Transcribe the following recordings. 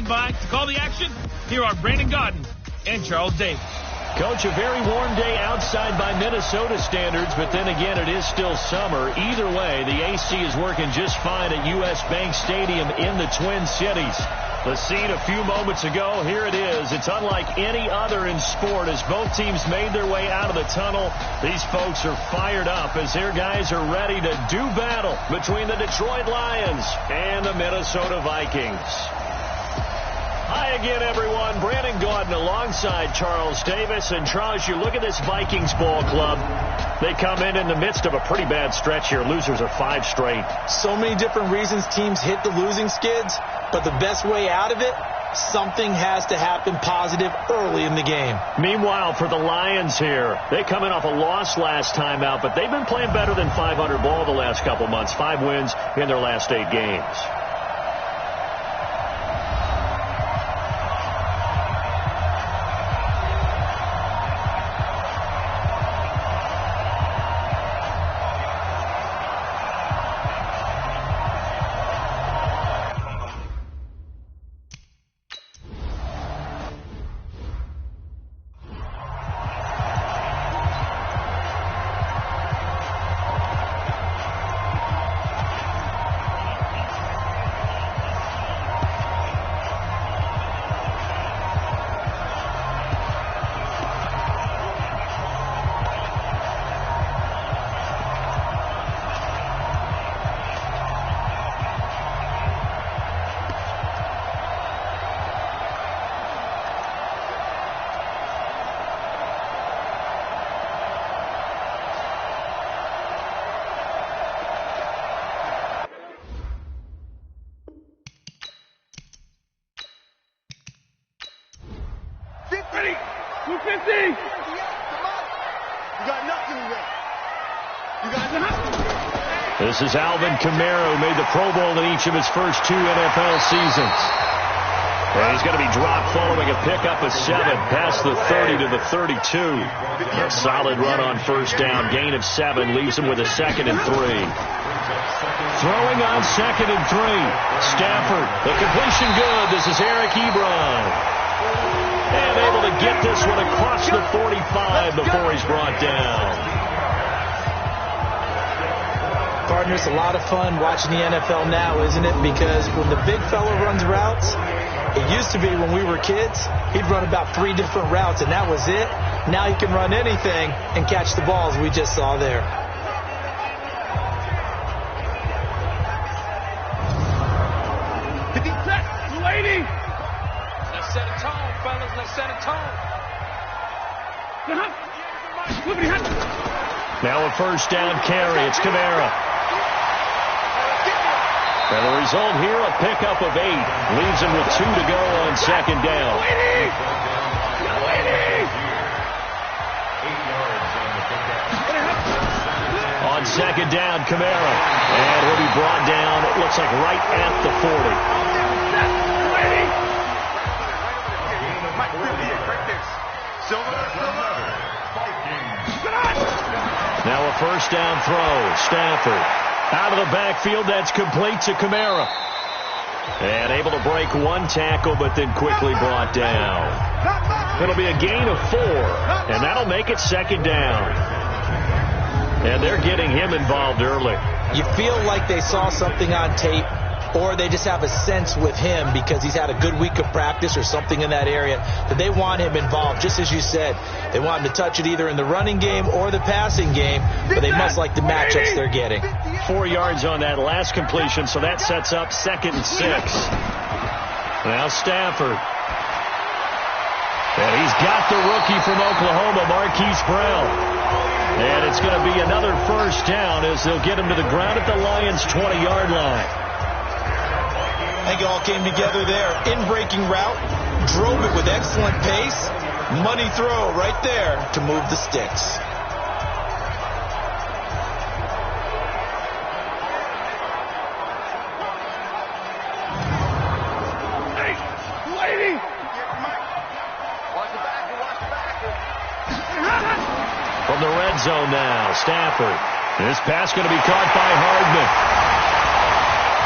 by. To call the action, here are Brandon Gaudin and Charles Davis. Coach, a very warm day outside by Minnesota standards, but then again, it is still summer. Either way, the AC is working just fine at U.S. Bank Stadium in the Twin Cities. The scene a few moments ago, here it is. It's unlike any other in sport as both teams made their way out of the tunnel. These folks are fired up as their guys are ready to do battle between the Detroit Lions and the Minnesota Vikings. Hi again, everyone. Brandon Gaudin alongside Charles Davis. And Charles, you look at this Vikings ball club. They come in the midst of a pretty bad stretch here. Losers are 5 straight. So many different reasons teams hit the losing skids, but the best way out of it, something has to happen positive early in the game. Meanwhile, for the Lions here, they come in off a loss last time out, but they've been playing better than 500 ball the last couple months. 5 wins in their last 8 games. Ready? 250. You got nothing to You got nothing. This is Alvin Kamara, who made the Pro Bowl in each of his first 2 NFL seasons. And he's going to be dropped following a pickup of 7 past the 30 to the 32. A solid run on first down. Gain of 7 leaves him with a 2nd and 3. Throwing on 2nd and 3. Stafford. The completion good. This is Eric Ebron. And able to get this one across the 45 before he's brought down. Partner, it's a lot of fun watching the NFL now, isn't it? Because when the big fella runs routes, it used to be when we were kids, he'd run about 3 different routes, and that was it. Now he can run anything and catch the balls we just saw there. Let's set a tone, fellas. Let's set a tone. Now a first down carry. It's Kamara. And the result here, a pickup of 8. Leaves him with 2 to go on 2nd down. On 2nd down, Kamara. And he'll be brought down, it looks like right at the 40. Now a first down throw. Stafford. Out of the backfield, that's complete to Kamara. And able to break 1 tackle, but then quickly brought down. It'll be a gain of 4, and that'll make it 2nd down. And they're getting him involved early. You feel like they saw something on tape, or they just have a sense with him because he's had a good week of practice or something in that area that they want him involved. Just as you said, they want him to touch it either in the running game or the passing game, but they must like the matchups they're getting. 4 yards on that last completion, so that sets up 2nd and 6. Now Stafford. And he's got the rookie from Oklahoma, Marquise Brown. And it's going to be another first down as they'll get him to the ground at the Lions' 20-yard line. I think it all came together there. In-breaking route, drove it with excellent pace. Money throw right there to move the sticks. Hey, lady! Watch the back. From the red zone now, Stafford. This pass going to be caught by Hardman.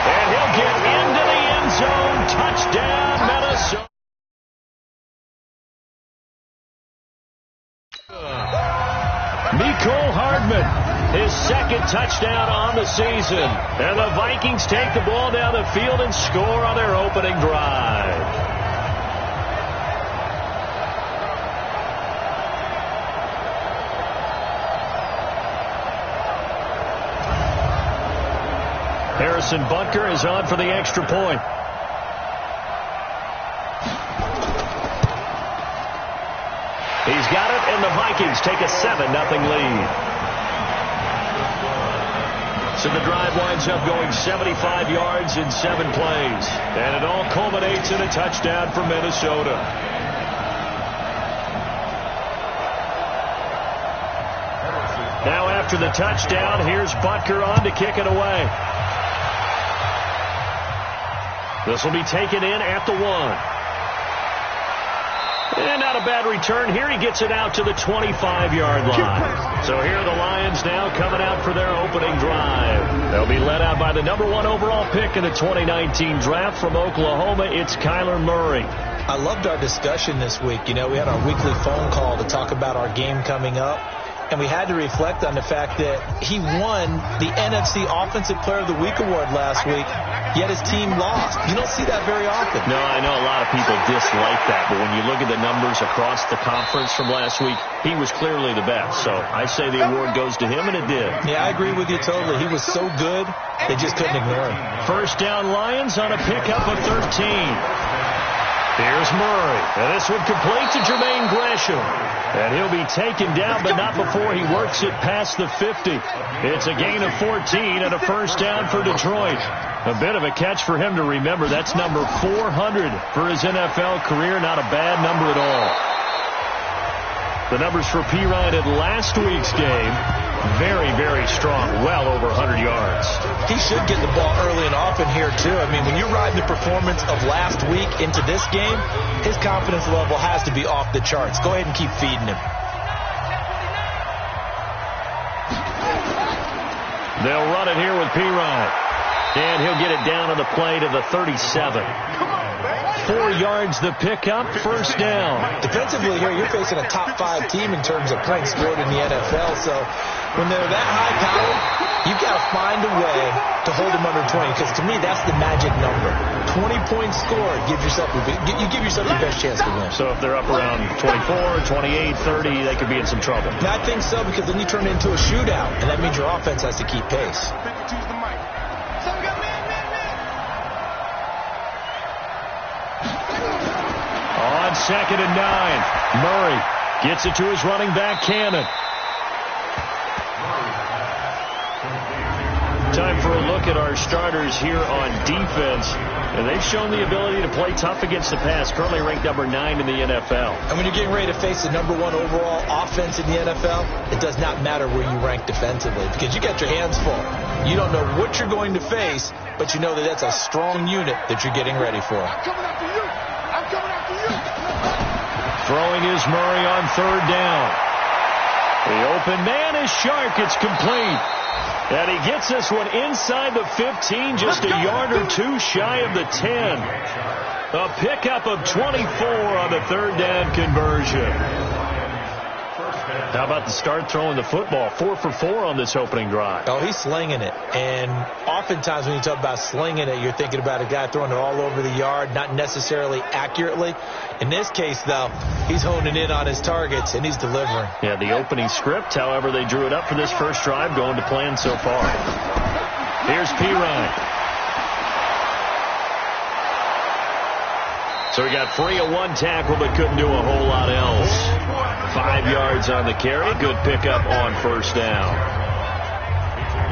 And he'll get into the end zone. Touchdown, Minnesota. Goodman. His second touchdown on the season. And the Vikings take the ball down the field and score on their opening drive. Harrison Butker is on for the extra point. He's got it, and the Vikings take a 7-0 lead. So the drive winds up going 75 yards in 7 plays. And it all culminates in a touchdown for Minnesota. Now after the touchdown, here's Butker on to kick it away. This will be taken in at the 1. And not a bad return. Here he gets it out to the 25-yard line. So here are the Lions now coming out for their opening drive. They'll be led out by the number 1 overall pick in the 2019 draft from Oklahoma. It's Kyler Murray. I loved our discussion this week. You know, we had our weekly phone call to talk about our game coming up. And we had to reflect on the fact that he won the NFC Offensive Player of the Week award last week, yet his team lost. You don't see that very often. No, I know a lot of people dislike that, but when you look at the numbers across the conference from last week, he was clearly the best. So I say the award goes to him, and it did. Yeah, I agree with you totally. He was so good, they just couldn't ignore him. First down Lions on a pickup of 13. Here's Murray, and this one complete to Jermaine Gresham. And he'll be taken down, but not before he works it past the 50. It's a gain of 14 and a first down for Detroit. A bit of a catch for him to remember. That's number 400 for his NFL career. Not a bad number at all. The numbers for P. Ryan at last week's game, very, very strong, well over 100 yards. He should get the ball early and often here, too. I mean, when you're riding the performance of last week into this game, his confidence level has to be off the charts. Go ahead and keep feeding him. They'll run it here with P. Ryan. And he'll get it down on the play to the 37. 4 yards the pickup, first down. Defensively here, you're facing a top 5 team in terms of points scored in the NFL. So when they're that high powered, you've got to find a way to hold them under 20. Because to me, that's the magic number. 20 points scored, you give yourself your best chance to win. So if they're up around 24, 28, 30, they could be in some trouble. I think so, because then you turn it into a shootout, and that means your offense has to keep pace. On 2nd and 9, Murray gets it to his running back, Cannon. Time for a look at our starters here on defense. And they've shown the ability to play tough against the pass, currently ranked number 9 in the NFL. And when you're getting ready to face the number 1 overall offense in the NFL, it does not matter where you rank defensively, because you got your hands full. You don't know what you're going to face, but you know that that's a strong unit that you're getting ready for. I'm coming after you. I'm coming after you. Throwing is Murray on 3rd down. The open man is Shark. It's complete. And he gets this one inside the 15, just a yard or 2 shy of the 10. A pickup of 24 on the 3rd down conversion. How about the start throwing the football? 4 for 4 on this opening drive. Oh, he's slinging it. And oftentimes when you talk about slinging it, you're thinking about a guy throwing it all over the yard, not necessarily accurately. In this case, though, he's honing in on his targets, and he's delivering. Yeah, the opening script, however, they drew it up for this first drive, going to plan so far. Here's P. Ryan. So he got free of 1 tackle, but couldn't do a whole lot else. 5 yards on the carry. Good pickup on first down.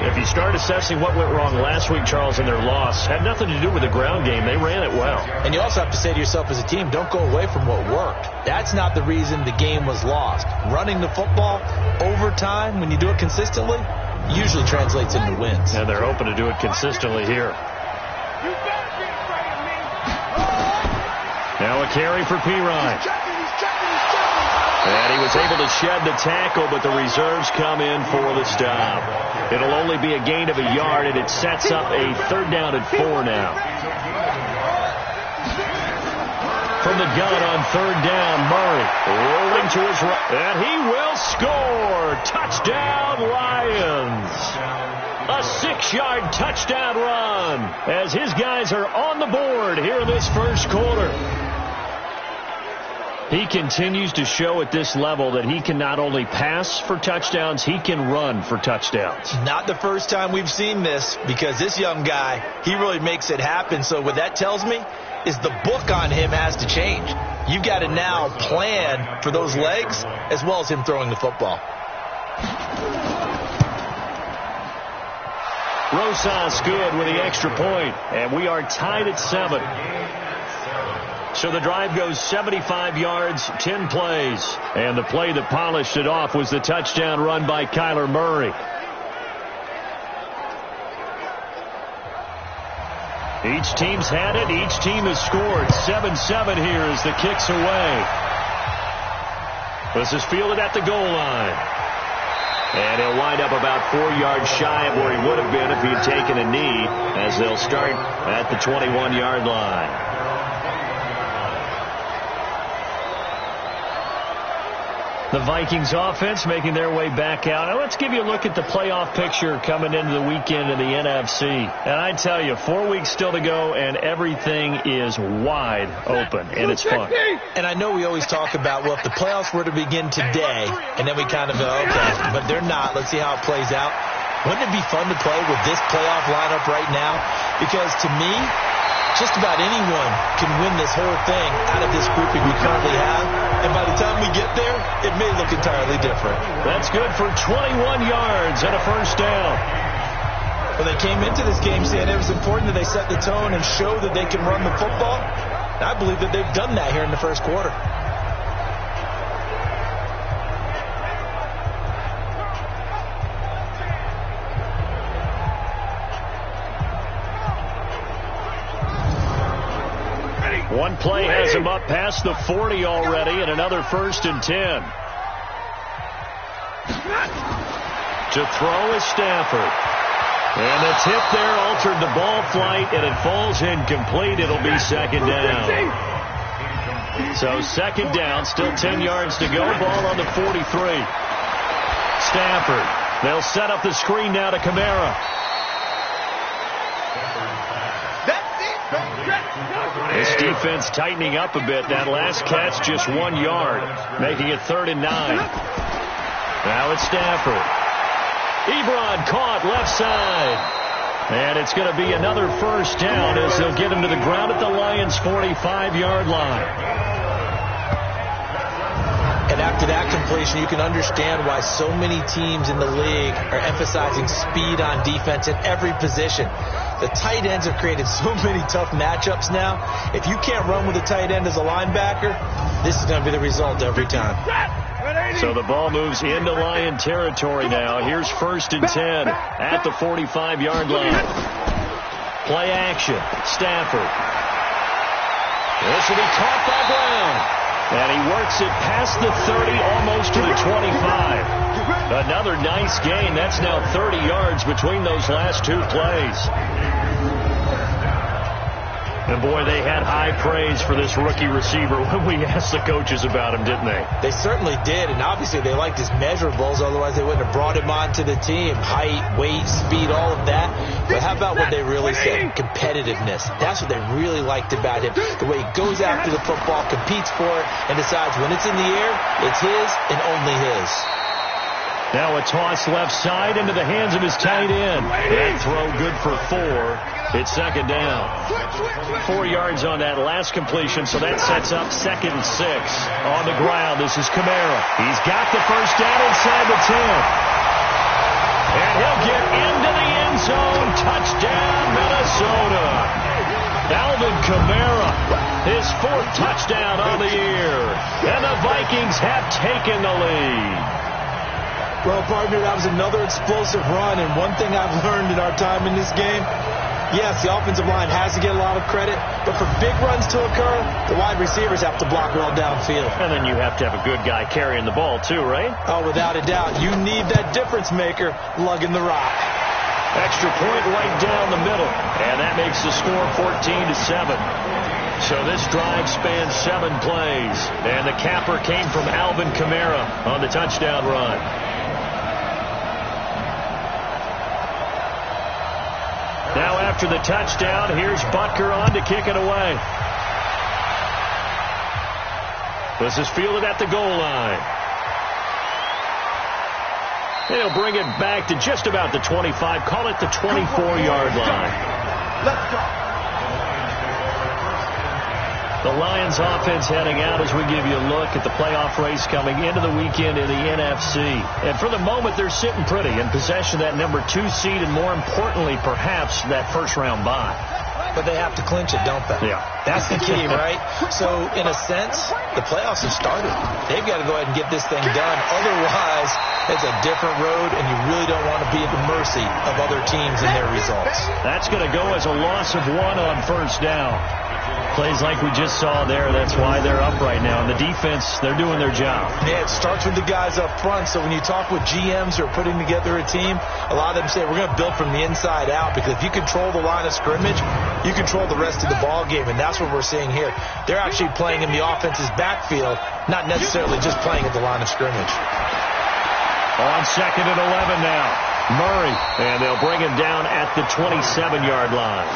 If you start assessing what went wrong last week, Charles, in their loss, had nothing to do with the ground game. They ran it well. And you also have to say to yourself as a team, don't go away from what worked. That's not the reason the game was lost. Running the football over time, when you do it consistently, usually translates into wins. And they're hoping to do it consistently here. Now a carry for P. Ryan. And he was able to shed the tackle, but the reserves come in for the stop. It'll only be a gain of a yard, and it sets up a 3rd down and 4 now. From the gun on third down, Murray rolling to his right, and he will score. Touchdown, Lions. A 6-yard touchdown run as his guys are on the board here in this first quarter. He continues to show at this level that he can not only pass for touchdowns, he can run for touchdowns. Not the first time we've seen this, because this young guy, he really makes it happen. So what that tells me is the book on him has to change. You've got to now plan for those legs as well as him throwing the football. Rosas good with the extra point, and we are tied at 7. So the drive goes 75 yards, 10 plays. And the play that polished it off was the touchdown run by Kyler Murray. Each team's had it. Each team has scored. 7-7 here as the kick's away. This is fielded at the goal line. And he'll wind up about 4 yards shy of where he would have been if he had taken a knee, as they'll start at the 21-yard line. The Vikings offense making their way back out. Now let's give you a look at the playoff picture coming into the weekend in the NFC. And I tell you, 4 weeks still to go, and everything is wide open, and it's fun. And I know we always talk about, well, if the playoffs were to begin today, and then we kind of go, okay, but they're not. Let's see how it plays out. Wouldn't it be fun to play with this playoff lineup right now? Because to me, just about anyone can win this whole thing out of this grouping we currently have. And by the time we get there, it may look entirely different. That's good for 21 yards and a first down. Well, they came into this game saying it was important that they set the tone and show that they can run the football. And I believe that they've done that here in the first quarter. One play has him up past the 40 already, and another 1st and 10. To throw is Stafford. And the tip there altered the ball flight, and it falls incomplete. It'll be second down. So second down, still 10 yards to go. Ball on the 43. Stafford. They'll set up the screen now to Kamara. This defense tightening up a bit. That last catch just 1 yard, making it 3rd and 9. Now it's Stafford. Ebron caught left side. And it's going to be another first down as they'll get him to the ground at the Lions' 45-yard line. And after that completion, you can understand why so many teams in the league are emphasizing speed on defense at every position. The tight ends have created so many tough matchups now. If you can't run with a tight end as a linebacker, this is going to be the result every time. So the ball moves into Lion territory now. Here's 1st and 10 at the 45-yard line. Play action. Stafford. This will be caught by Brown. And he works it past the 30, almost to the 25. Another nice gain. That's now 30 yards between those last 2 plays. And boy, they had high praise for this rookie receiver when we asked the coaches about him, didn't they? They certainly did, and obviously they liked his measurables, otherwise they wouldn't have brought him onto the team. Height, weight, speed, all of that. But how about what they really said? Competitiveness. That's what they really liked about him. The way he goes after the football, competes for it, and decides when it's in the air, it's his and only his. Now a toss left side into the hands of his tight end. And throw good for 4. It's second down. 4 yards on that last completion, so that sets up 2nd and 6. On the ground, this is Kamara. He's got the first down inside the 10. And he'll get into the end zone. Touchdown, Minnesota. Alvin Kamara, his 4th touchdown on the year. And the Vikings have taken the lead. Well, partner, that was another explosive run, and one thing I've learned in our time in this game, yes, the offensive line has to get a lot of credit, but for big runs to occur, the wide receivers have to block well downfield. And then you have to have a good guy carrying the ball too, right? Oh, without a doubt. You need that difference maker lugging the rock. Extra point right down the middle. And that makes the score 14-7. So this drive spans 7 plays. And the capper came from Alvin Kamara on the touchdown run. Now after the touchdown, here's Butker on to kick it away. This is fielded at the goal line. They'll bring it back to just about the 25. Call it the 24-yard line. Let's go. The Lions offense heading out as we give you a look at the playoff race coming into the weekend in the NFC. And for the moment, they're sitting pretty in possession of that number 2 seed and, more importantly, perhaps that first-round bye. But they have to clinch it, don't they? Yeah. That's the key, right? So, in a sense, the playoffs have started. They've got to go ahead and get this thing done. Otherwise, it's a different road, and you really don't want to be at the mercy of other teams and their results. That's going to go as a loss of 1 on first down. Plays like we just saw there, that's why they're up right now. And the defense, they're doing their job. Yeah, it starts with the guys up front. So when you talk with GMs who are putting together a team, a lot of them say we're going to build from the inside out, because if you control the line of scrimmage, you control the rest of the ball game, and that's what we're seeing here. They're actually playing in the offense's backfield, not necessarily just playing at the line of scrimmage. On 2nd and 11 now. Murray, and they'll bring him down at the 27-yard line.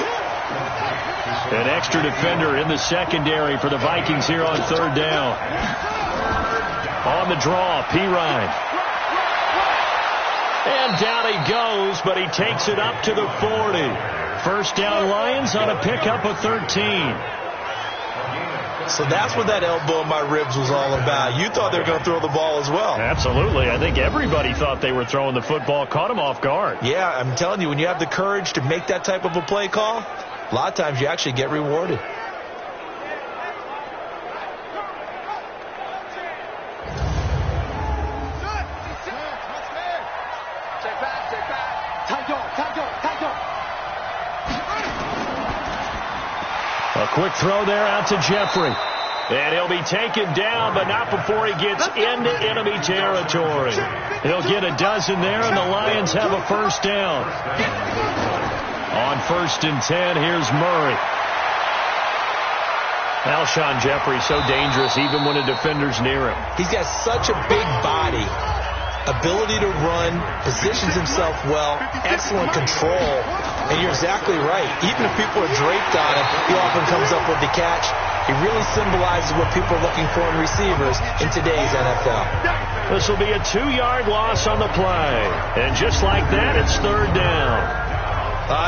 An extra defender in the secondary for the Vikings here on 3rd down. On the draw, Pirine. And down he goes, but he takes it up to the 40. First down Lions on a pickup of 13. So that's what that elbow in my ribs was all about. You thought they were going to throw the ball as well. Absolutely. I think everybody thought they were throwing the football. Caught him off guard. Yeah, I'm telling you, when you have the courage to make that type of a play call, a lot of times you actually get rewarded. A quick throw there out to Jeffrey. And he'll be taken down, but not before he gets into enemy territory. He'll get a dozen there, and the Lions have a first down. On 1st and 10, here's Murray. Alshon Jeffrey, so dangerous even when a defender's near him. He's got such a big body, ability to run, positions himself well, excellent control. And you're exactly right. Even if people are draped on him, he often comes up with the catch. He really symbolizes what people are looking for in receivers in today's NFL. This will be a 2-yard loss on the play. And just like that, it's 3rd down.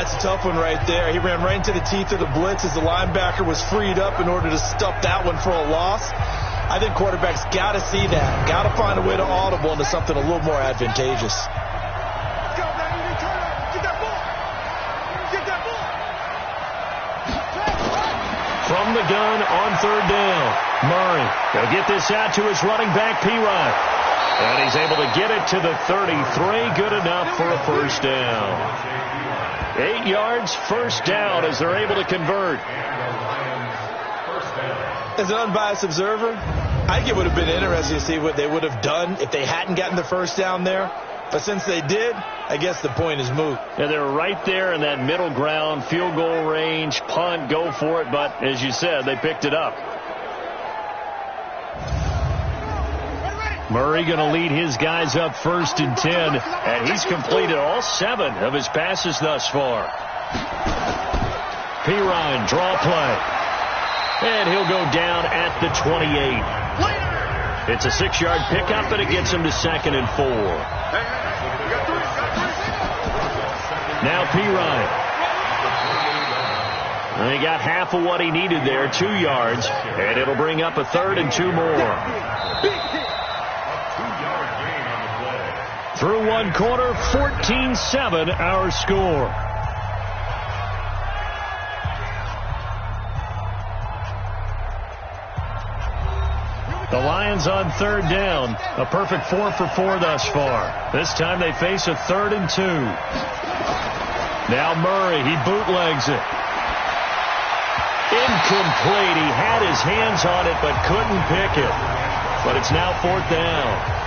It's a tough one right there. He ran right into the teeth of the blitz as the linebacker was freed up in order to stop that one for a loss. I think quarterbacks got to see that. Got to find a way to audible into something a little more advantageous. From the gun on 3rd down, Murray. He'll get this out to his running back, Pirine. And he's able to get it to the 33. Good enough for a first down. 8 yards, first down as they're able to convert. As an unbiased observer, I think it would have been interesting to see what they would have done if they hadn't gotten the first down there. But since they did, I guess the point is moot. Yeah, they're right there in that middle ground, field goal range, punt, go for it. But as you said, they picked it up. Murray going to lead his guys up 1st and 10, and he's completed all 7 of his passes thus far. Pirine, draw play. And he'll go down at the 28. It's a 6-yard pickup, and it gets him to 2nd and 4. Now Pirine. And he got half of what he needed there, 2 yards, and it'll bring up a 3rd and 2 more. Through 1 quarter, 14-7 our score. The Lions on 3rd down. A perfect 4 for 4 thus far. This time they face a 3rd and 2. Now Murray, he bootlegs it. Incomplete. He had his hands on it but couldn't pick it. But it's now 4th down.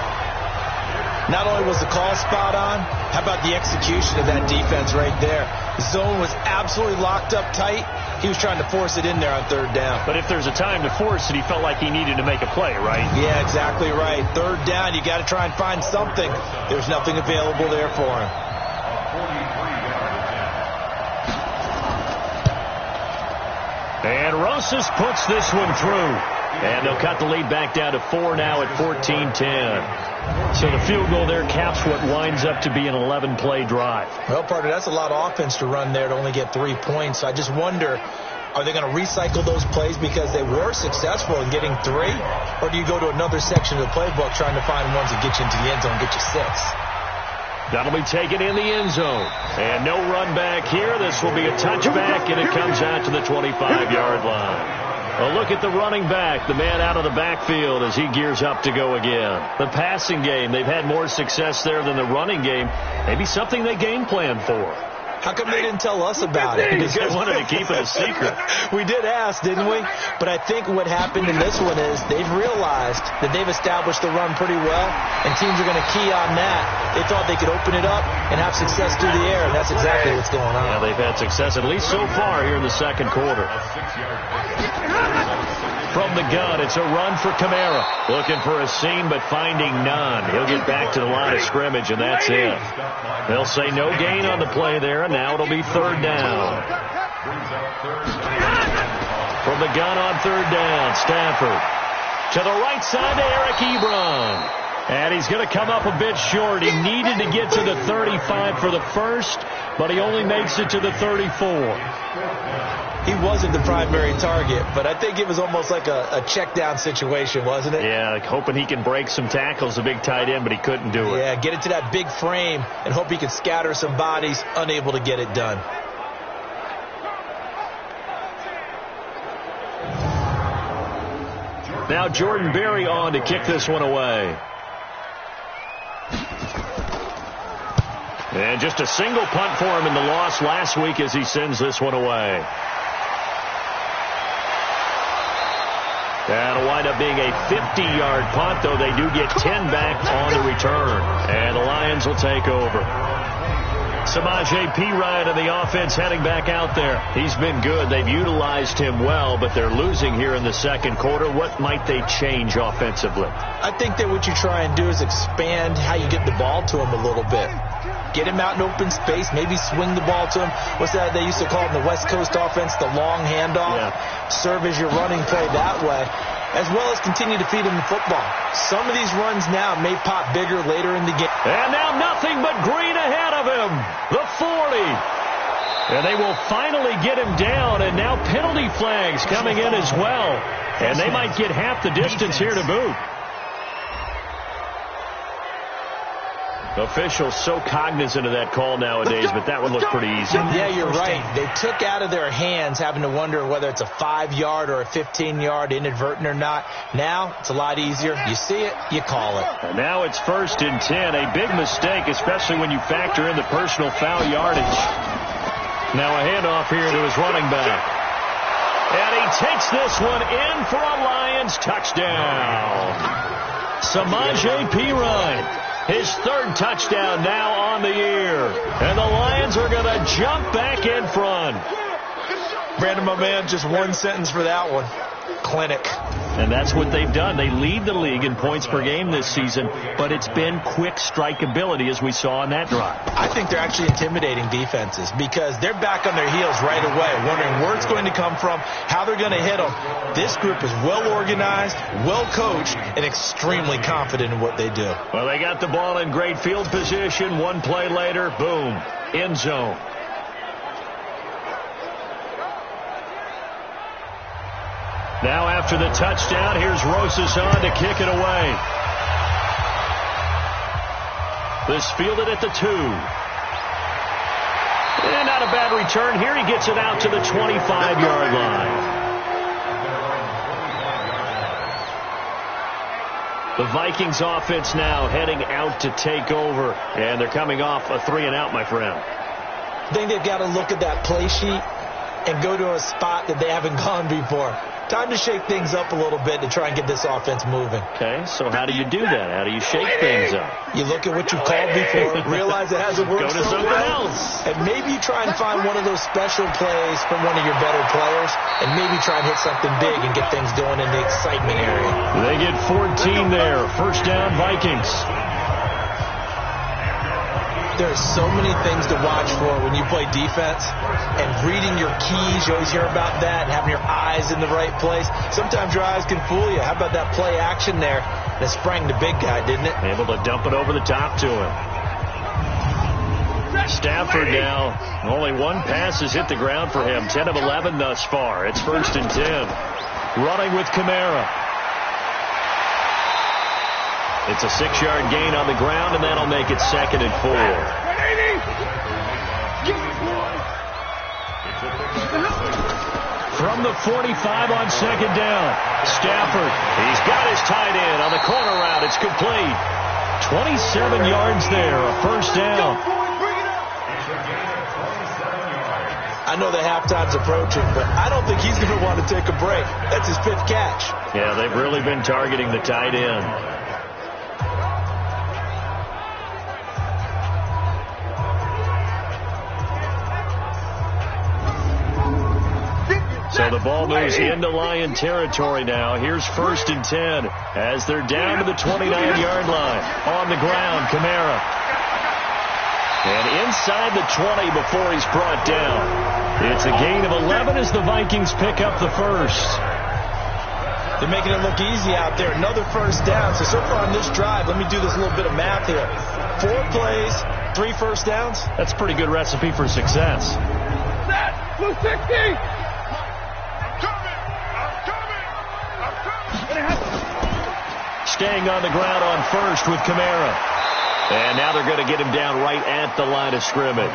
Not only was the call spot on, how about the execution of that defense right there? The zone was absolutely locked up tight. He was trying to force it in there on third down. But if there's a time to force it, he felt like he needed to make a play, right? Yeah, exactly right. Third down, you got to try and find something. There's nothing available there for him. And Rosas puts this one through. And they'll cut the lead back down to 4 now at 14-10. So the field goal there caps what winds up to be an 11-play drive. Well, partner, that's a lot of offense to run there to only get 3 points. I just wonder, are they going to recycle those plays because they were successful in getting 3? Or do you go to another section of the playbook trying to find ones that get you into the end zone and get you 6? That'll be taken in the end zone. And no run back here. This will be a touchback, and it comes out to the 25-yard line. Well, look at the running back, the man out of the backfield as he gears up to go again. The passing game, they've had more success there than the running game. Maybe something they game plan for. How come they didn't tell us about it? Because they wanted to keep it a secret. We did ask, didn't we? But I think what happened in this one is they've realized that they've established the run pretty well, and teams are going to key on that. They thought they could open it up and have success through the air, and that's exactly what's going on. Yeah, they've had success, at least so far here in the second quarter. From the gun, it's a run for Kamara. Looking for a seam, but finding none. He'll get back to the line of scrimmage, and that's it. They'll say no gain on the play there, and now it'll be third down. From the gun on third down, Stafford. To the right side to Eric Ebron. And he's going to come up a bit short. He needed to get to the 35 for the first, but he only makes it to the 34. He wasn't the primary target, but I think it was almost like a check down situation, wasn't it? Yeah, like hoping he can break some tackles, a big tight end, but he couldn't do it. Yeah, get it to that big frame and hope he can scatter some bodies, unable to get it done. Now Jordan Berry on to kick this one away. And just a single punt for him in the loss last week as he sends this one away. That'll wind up being a 50-yard punt, though they do get 10 back on the return. And the Lions will take over. Samaje Perine of the offense heading back out there. He's been good. They've utilized him well, but they're losing here in the second quarter. What might they change offensively? I think that what you try and do is expand how you get the ball to him a little bit. Get him out in open space, maybe swing the ball to him. What's that they used to call in the West Coast offense, the long handoff? Yeah. Serve as your running play that way, as well as continue to feed him the football. Some of these runs now may pop bigger later in the game. And now nothing but green ahead of him. The 40. And they will finally get him down, and now penalty flags coming in as well. And they might get half the distance here to boot. Officials so cognizant of that call nowadays, but that would look pretty easy. Yeah, you're right. They took out of their hands having to wonder whether it's a 5-yard or a 15-yard, inadvertent or not. Now it's a lot easier. You see it, you call it. And now it's 1st and 10. A big mistake, especially when you factor in the personal foul yardage. Now a handoff here to his running back. And he takes this one in for a Lions touchdown. Samaje Perine. His 3rd touchdown now on the year. And the Lions are going to jump back in front. Brandon, my man, just one sentence for that one. Clinic. And that's what they've done. They lead the league in points per game this season, but it's been quick strikeability as we saw in that drive. I think they're actually intimidating defenses because they're back on their heels right away, wondering where it's going to come from, how they're going to hit them. This group is well organized, well coached, and extremely confident in what they do. Well, they got the ball in great field position. One play later, boom, end zone. Now after the touchdown, here's Rosas on to kick it away. This fielded at the 2. And not a bad return here. He gets it out to the 25-yard line. The Vikings offense now heading out to take over. And they're coming off a 3-and-out, my friend. I think they've got to look at that play sheet and go to a spot that they haven't gone before. Time to shake things up a little bit to try and get this offense moving. Okay, so how do you do that? How do you shake things up? You look at what you called before, realize it hasn't worked Go to so something well, else. and maybe try and find one of those special plays from one of your better players, and maybe try and hit something big and get things going in the excitement area. They get 14 there. First down, Vikings. There's so many things to watch for when you play defense, and reading your keys, you always hear about that, and having your eyes in the right place. Sometimes your eyes can fool you. How about that play action there that sprang the big guy, didn't it? Able to dump it over the top to him. Stafford now, only one pass has hit the ground for him. 10 of 11 thus far. It's 1st and 10. Running with Kamara. It's a 6-yard gain on the ground, and that'll make it 2nd and 4. From the 45 on 2nd down. Stafford, he's got his tight end on the corner route. It's complete. 27 yards there, a 1st down. I know the halftime's approaching, but I don't think he's going to want to take a break. That's his 5th catch. Yeah, they've really been targeting the tight end. So the ball moves into Lion territory now. Here's 1st and 10 as they're down to the 29-yard line. On the ground, Kamara. And inside the 20 before he's brought down. It's a gain of 11 as the Vikings pick up the first. They're making it look easy out there. Another 1st down. So far on this drive, let me do this little bit of math here. 4 plays, 3 1st downs. That's a pretty good recipe for success. Set, blue 60. Staying on the ground on 1st with Kamara. And now they're going to get him down right at the line of scrimmage.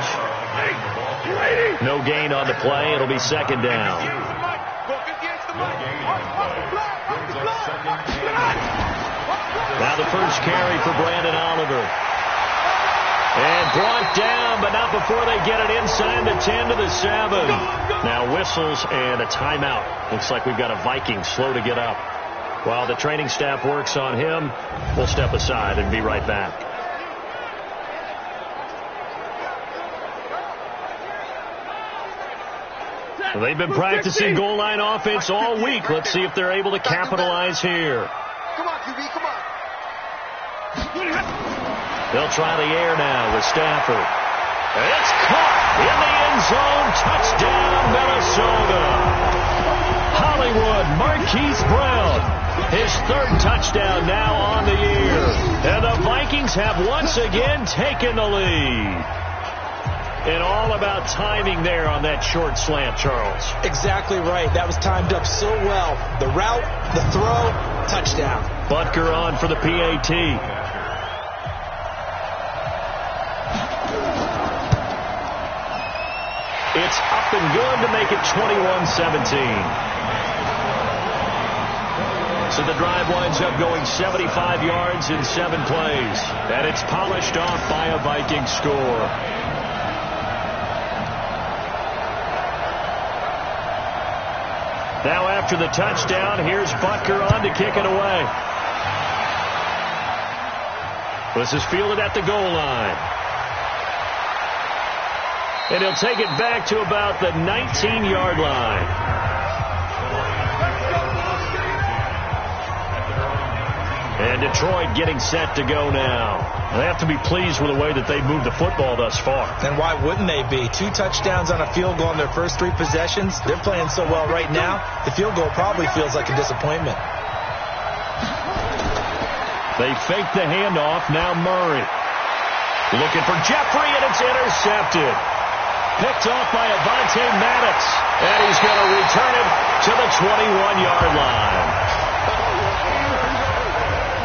No gain on the play. It'll be 2nd down. Now the first carry for Brandon Oliver. And brought down, but not before they get it inside the 10 to the 7. Now whistles and a timeout. Looks like we've got a Viking slow to get up. While the training staff works on him, we'll step aside and be right back. They've been practicing goal line offense all week. Let's see if they're able to capitalize here. Come on, QB, come on. They'll try the air now with Stafford. It's caught in the end zone. Touchdown, Minnesota. Hollywood Marquise Brown. His 3rd touchdown now on the year. And the Vikings have once again taken the lead. And all about timing there on that short slant, Charles. Exactly right. That was timed up so well. The route, the throw, touchdown. Butker on for the PAT. It's up and good to make it 21-17. So the drive winds up going 75 yards in 7 plays. And it's polished off by a Viking score. Now after the touchdown, here's Butker on to kick it away. This is fielded at the goal line. And he'll take it back to about the 19-yard line. And Detroit getting set to go now. They have to be pleased with the way that they've moved the football thus far. And why wouldn't they be? 2 touchdowns on a field goal in their first 3 possessions. They're playing so well right now, the field goal probably feels like a disappointment. They fake the handoff. Now Murray. Looking for Jeffrey, and it's intercepted. Picked off by Avonte Maddox. And he's going to return it to the 21-yard line.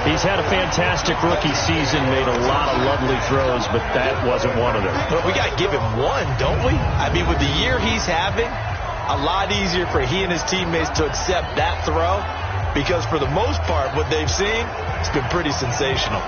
He's had a fantastic rookie season, made a lot of lovely throws, but that wasn't one of them. But we got to give him one, don't we? I mean, with the year he's having, a lot easier for he and his teammates to accept that throw, because for the most part, what they've seen, it's been pretty sensational.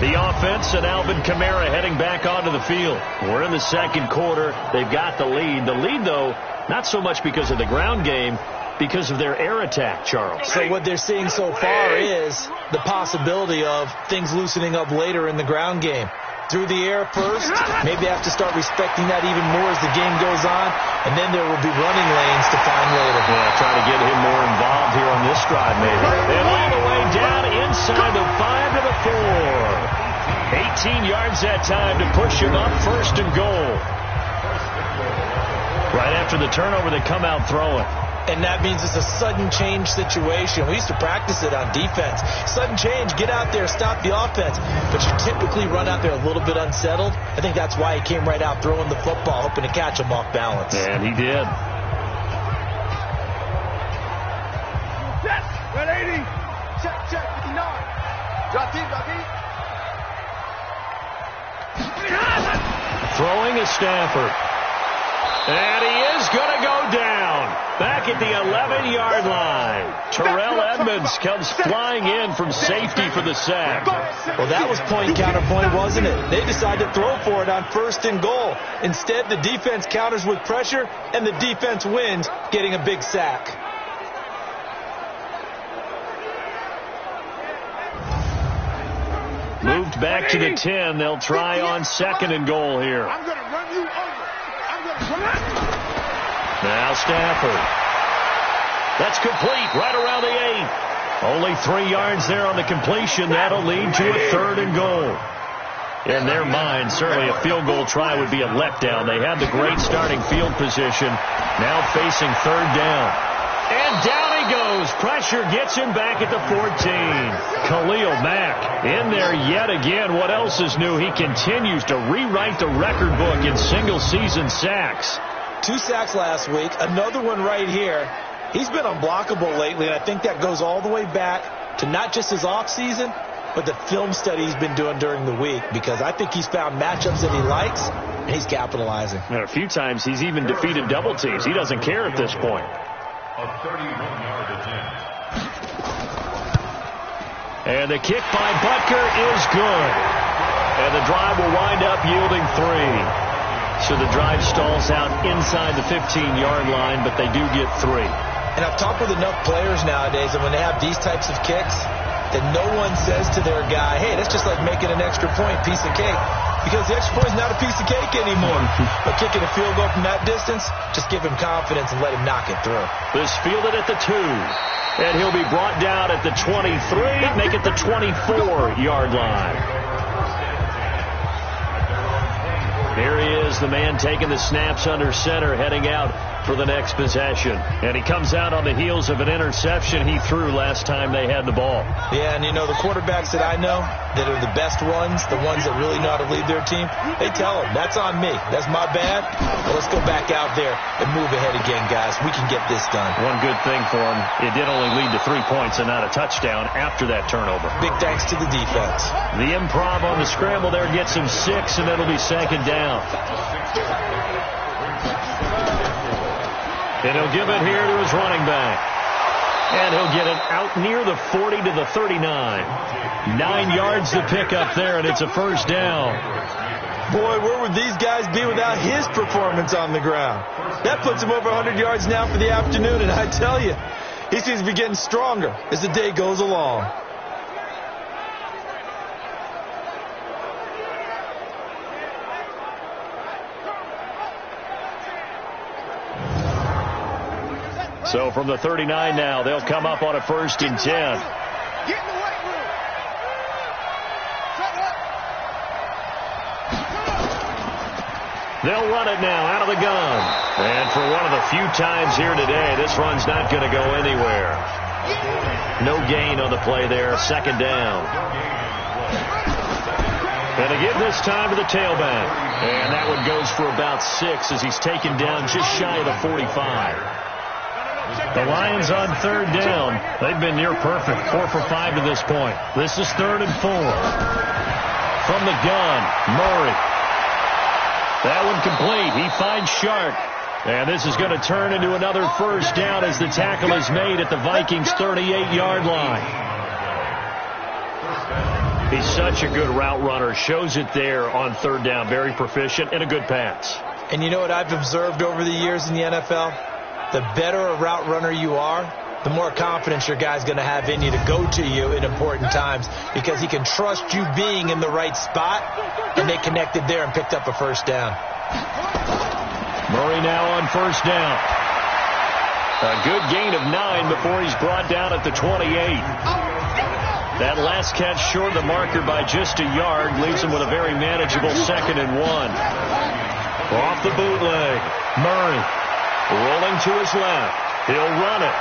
The offense, and Alvin Kamara heading back onto the field. We're in the second quarter. They've got the lead. The lead, though, not so much because of the ground game, because of their air attack, Charles. So what they're seeing so far is the possibility of things loosening up later in the ground game. Through the air first, maybe they have to start respecting that even more as the game goes on, and then there will be running lanes to find later. Yeah, trying to get him more involved here on this drive, maybe. And all the way down inside the 5 to the 4. 18 yards that time to push him up, first and goal. Right after the turnover, they come out throwing. And that means it's a sudden change situation. We used to practice it on defense. Sudden change, get out there, stop the offense. But you typically run out there a little bit unsettled. I think that's why he came right out throwing the football, hoping to catch him off balance. And he did. Check, 180. Check, 59. Drop deep. Throwing is Stafford. And he is going to go down. Back at the 11-yard line. Terrell Edmonds comes flying in from safety for the sack. Well, that was point counterpoint, wasn't it? They decided to throw for it on first and goal. Instead, the defense counters with pressure, and the defense wins, getting a big sack. Moved back to the 10. They'll try on second and goal here. I'm going to run you over. Now Stafford. That's complete right around the 8. Only 3 yards there on the completion. That'll lead to a third and goal. In their mind, certainly a field goal try would be a letdown. They have the great starting field position. Now facing third down. And down he goes. Pressure gets him back at the 14. Khalil Mack in there yet again. What else is new? He continues to rewrite the record book in single-season sacks. 2 sacks last week, another one right here. He's been unblockable lately, and I think that goes all the way back to not just his offseason, but the film study he's been doing during the week, because I think he's found matchups that he likes, and he's capitalizing. And a few times he's even defeated double teams. He doesn't care at this point. A 31-yard attempt. And the kick by Butker is good. And the drive will wind up yielding 3. So the drive stalls out inside the 15-yard line, but they do get 3. And I've talked with enough players nowadays, and when they have these types of kicks, that no one says to their guy, hey, that's just like making an extra point, piece of cake. Because the extra point is not a piece of cake anymore. But kicking a field goal from that distance, just give him confidence and let him knock it through. This fielded at the 2. And he'll be brought down at the 23, make it the 24-yard line. Here he is, the man taking the snaps under center, heading out for the next possession. And he comes out on the heels of an interception he threw last time they had the ball. Yeah, and you know, the quarterbacks that I know that are the best ones, the ones that really know how to lead their team, they tell them, that's on me. That's my bad. Well, let's go back out there and move ahead again, guys. We can get this done. One good thing for him, it did only lead to 3 points and not a touchdown after that turnover. Big thanks to the defense. The improv on the scramble there gets him 6, and it'll be second down. And he'll give it here to his running back. And he'll get it out near the 40 to the 39. 9 yards to pick up there, and it's a first down. Boy, where would these guys be without his performance on the ground? That puts him over 100 yards now for the afternoon, and I tell you, he seems to be getting stronger as the day goes along. So from the 39 now, they'll come up on a 1st and 10. Get in the weight room. Shut up. They'll run it now out of the gun. And for one of the few times here today, this run's not going to go anywhere. No gain on the play there, second down. And to give this time to the tailback. And that one goes for about 6 as he's taken down just shy of the 45. The Lions on 3rd down. They've been near perfect, 4 for 5 to this point. This is 3rd and 4. From the gun, Murray. That one complete. He finds Shark. And this is going to turn into another first down as the tackle is made at the Vikings' 38-yard line. He's such a good route runner. Shows it there on third down. Very proficient and a good pass. And you know what I've observed over the years in the NFL? The better a route runner you are, the more confidence your guy's going to have in you to go to you in important times, because he can trust you being in the right spot, and they connected there and picked up a first down. Murray now on first down. A good gain of 9 before he's brought down at the 28. That last catch short of the marker by just a yard leaves him with a very manageable 2nd and 1. Off the bootleg. Murray rolling to his left. He'll run it.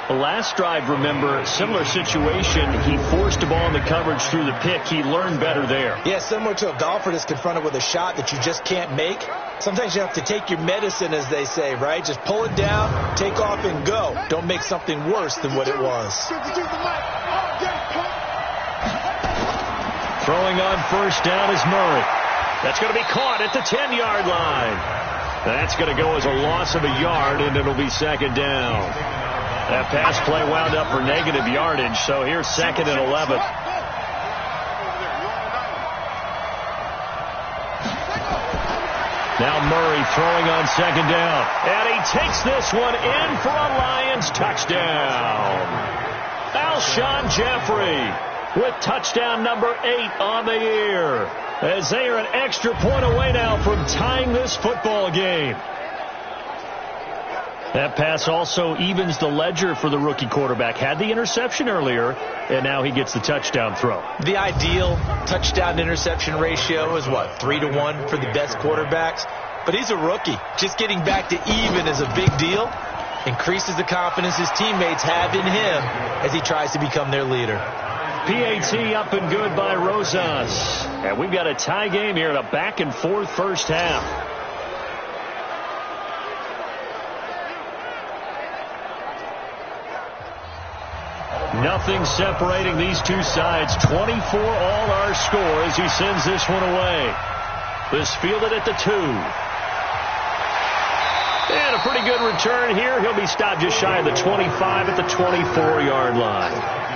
The last drive, remember, similar situation. He forced a ball in the coverage through the pick. He learned better there. Yeah, similar to a golfer that's confronted with a shot that you just can't make. Sometimes you have to take your medicine, as they say, right? Just pull it down, take off, and go. Don't make something worse than what it was. Throwing on first down is Murray. That's going to be caught at the 10-yard line. That's going to go as a loss of a yard, and it'll be 2nd down. That pass play wound up for negative yardage, so here's 2nd and 11. Now Murray throwing on 2nd down. And he takes this one in for a Lions touchdown. Alshon Jeffrey with touchdown number 8 on the year, as they are an extra point away now from tying this football game. That pass also evens the ledger for the rookie quarterback. Had the interception earlier, and now he gets the touchdown throw. The ideal touchdown-interception ratio is, what, 3-to-1 for the best quarterbacks? But he's a rookie. Just getting back to even is a big deal. Increases the confidence his teammates have in him as he tries to become their leader. PAT up and good by Rosas. And we've got a tie game here in a back-and-forth first half. Nothing separating these two sides. 24 all our score as he sends this one away. This fielded at the 2. And a pretty good return here. He'll be stopped just shy of the 25 at the 24-yard line.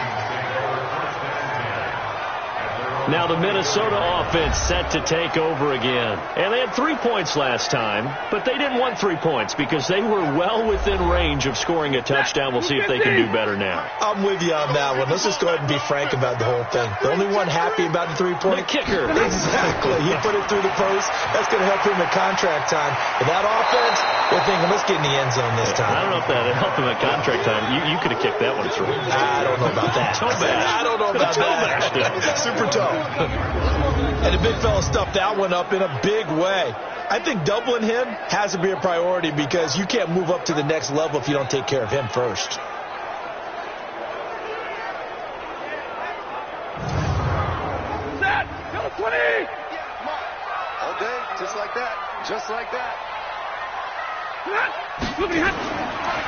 Now the Minnesota offense set to take over again. And they had 3 points last time, but they didn't want 3 points because they were well within range of scoring a touchdown. We'll see if they can do better now. I'm with you on that one. Let's just go ahead and be frank about the whole thing. The only one happy about the 3-point? The kicker. Exactly. He put it through the post. That's going to help him at contract time. But that offense, they're thinking, let's get in the end zone this time. I don't know if that helped him at contract time. You could have kicked that one through. I don't know about that. I don't know about that. Super toe. And the big fella stuffed that one up in a big way. I think doubling him has to be a priority because you can't move up to the next level if you don't take care of him first. Set! 20! All day, just like that. Just like that.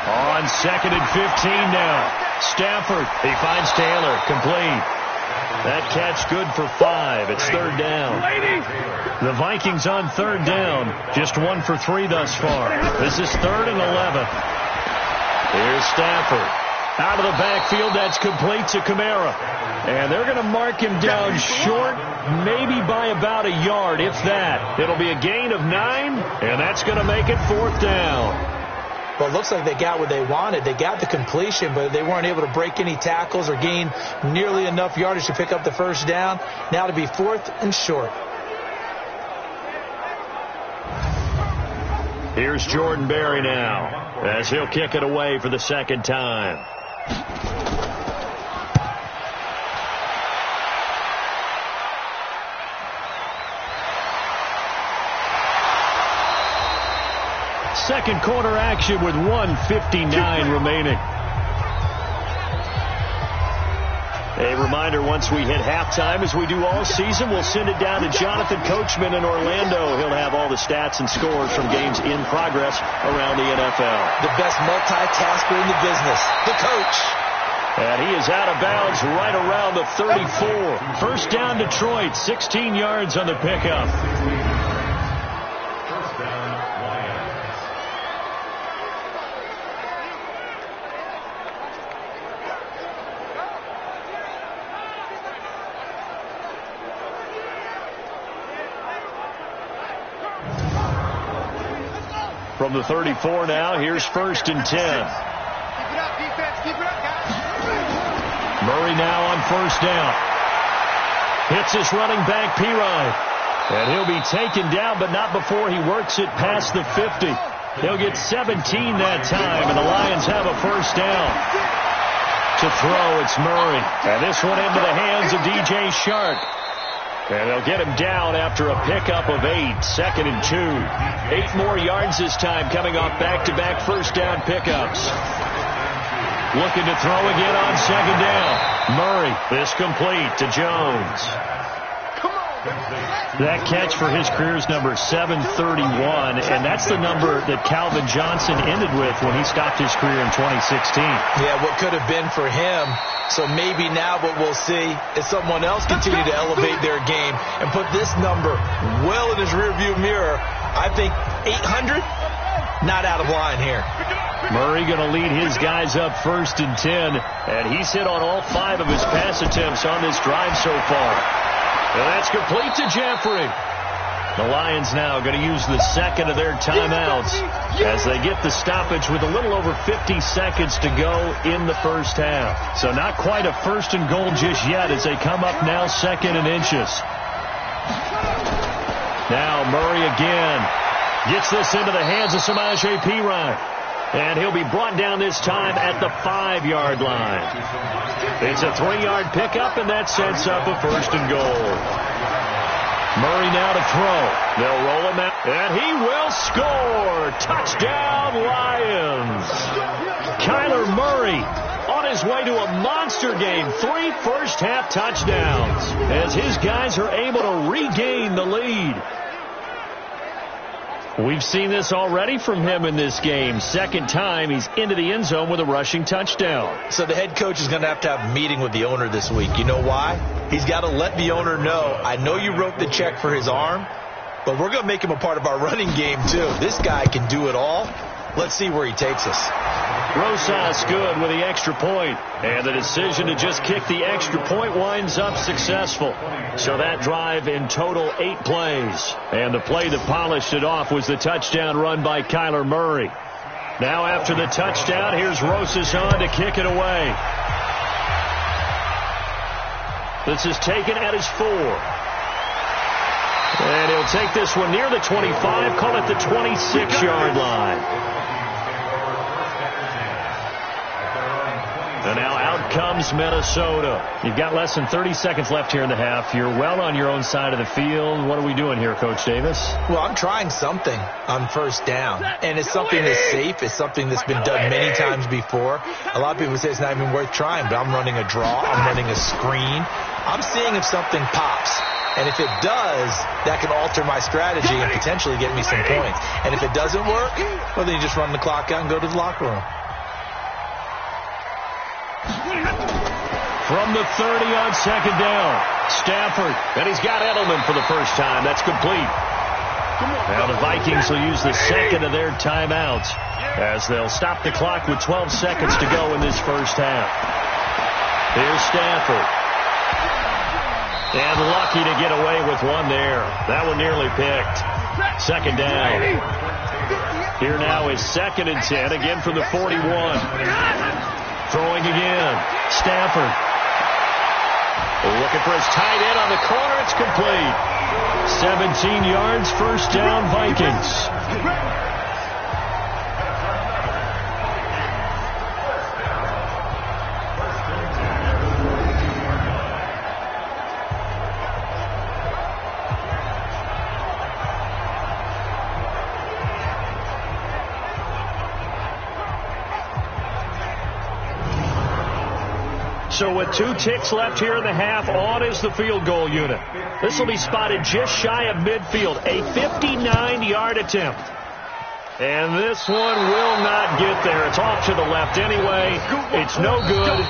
On 2nd and 15 now. Stafford, he finds Taylor, complete. That catch good for 5. It's 3rd down. The Vikings on 3rd down. Just 1 for 3 thus far. This is 3rd and 11. Here's Stafford. Out of the backfield, that's complete to Kamara. And they're going to mark him down short, maybe by about a yard, if that. It'll be a gain of 9, and that's going to make it 4th down. Well, it looks like they got what they wanted. They got the completion, but they weren't able to break any tackles or gain nearly enough yardage to pick up the first down. Now to be 4th and short. Here's Jordan Berry now as he'll kick it away for the 2nd time. Second quarter action with 1:59 remaining. A reminder, once we hit halftime, as we do all season, we'll send it down to Jonathan Coachman in Orlando. He'll have all the stats and scores from games in progress around the NFL. The best multitasker in the business, the coach. And he is out of bounds right around the 34. First down Detroit, 16 yards on the pickup. From the 34 now, here's 1st and 10. Murray now on 1st down. Hits his running back, Pirine. And he'll be taken down, but not before he works it past the 50. He'll get 17 that time, and the Lions have a 1st down. To throw, it's Murray. And this one into the hands of DJ Shark. And they'll get him down after a pickup of 8. 2nd and 2. 8 more yards this time, coming off back-to-back 1st down pickups. Looking to throw again on 2nd down. Murray, this complete to Jones. That catch for his career is number 731, and that's the number that Calvin Johnson ended with when he stopped his career in 2016. Yeah, what could have been for him. So maybe now what we'll see is someone else continue to elevate their game and put this number well in his rearview mirror. I think 800, not out of line here. Murray going to lead his guys up 1st and 10, and he's hit on all 5 of his pass attempts on this drive so far. And that's complete to Jeffrey. The Lions now going to use the 2nd of their timeouts as they get the stoppage with a little over 50 seconds to go in the 1st half. So not quite a 1st and goal just yet as they come up now 2nd and inches. Now Murray again gets this into the hands of Samaje Perine. And he'll be brought down this time at the 5-yard line. It's a 3-yard pickup, and that sets up a 1st and goal. Murray now to throw. They'll roll him out, and he will score. Touchdown, Lions. Kyler Murray on his way to a monster game. 3 first-half touchdowns as his guys are able to regain the lead. We've seen this already from him in this game. 2nd time he's into the end zone with a rushing touchdown. So the head coach is going to have a meeting with the owner this week. You know why? He's got to let the owner know, I know you wrote the check for his arm, but we're going to make him a part of our running game too. This guy can do it all. Let's see where he takes us. Rosas good with the extra point, and the decision to just kick the extra point winds up successful. So that drive in total 8 plays, and the play that polished it off was the touchdown run by Kyler Murray. Now after the touchdown, here's Rosas on to kick it away. This is taken at his 4. And he'll take this one near the 25, call it the 26-yard line. And now out comes Minnesota. You've got less than 30 seconds left here in the half. You're well on your own side of the field. What are we doing here, Coach Davis? Well, I'm trying something on 1st down. And it's something that's safe. It's something that's been done many times before. A lot of people say it's not even worth trying, but I'm running a draw. I'm running a screen. I'm seeing if something pops. And if it does, that can alter my strategy and potentially get me some points. And if it doesn't work, well, then you just run the clock out and go to the locker room. From the 30 on 2nd down, Stafford, and he's got Edelman for the first time. That's complete. Now the Vikings will use the 2nd of their timeouts as they'll stop the clock with 12 seconds to go in this 1st half. Here's Stafford. And lucky to get away with one there. That one nearly picked. 2nd down. Here now is 2nd and 10, again from the 41. Throwing again. Stafford. Looking for his tight end on the corner. It's complete. 17 yards, 1st down, Vikings. So with 2 ticks left here in the half, on is the field goal unit. This will be spotted just shy of midfield, a 59-yard attempt. And this one will not get there. It's off to the left anyway. It's no good.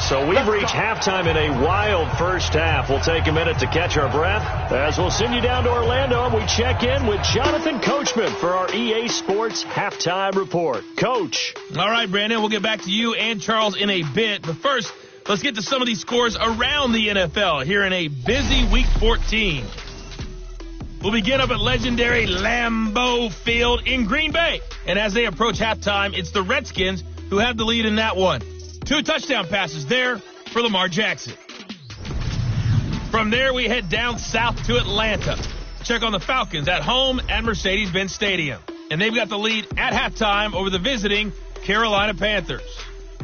So we've reached halftime in a wild 1st half. We'll take a minute to catch our breath as we'll send you down to Orlando and we check in with Jonathan Coachman for our EA Sports Halftime Report. Coach. All right, Brandon, we'll get back to you and Charles in a bit. But first, let's get to some of these scores around the NFL here in a busy Week 14. will begin up at legendary Lambeau Field in Green Bay. And as they approach halftime, it's the Redskins who have the lead in that one. 2 touchdown passes there for Lamar Jackson. From there, we head down south to Atlanta. Check on the Falcons at home at Mercedes-Benz Stadium. And they've got the lead at halftime over the visiting Carolina Panthers.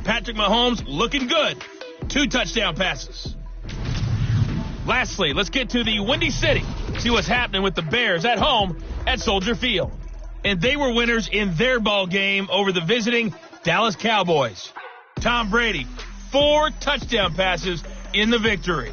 Patrick Mahomes looking good. 2 touchdown passes. Lastly, let's get to the Windy City. See what's happening with the Bears at home at Soldier Field. And they were winners in their ball game over the visiting Dallas Cowboys. Tom Brady, 4 touchdown passes in the victory.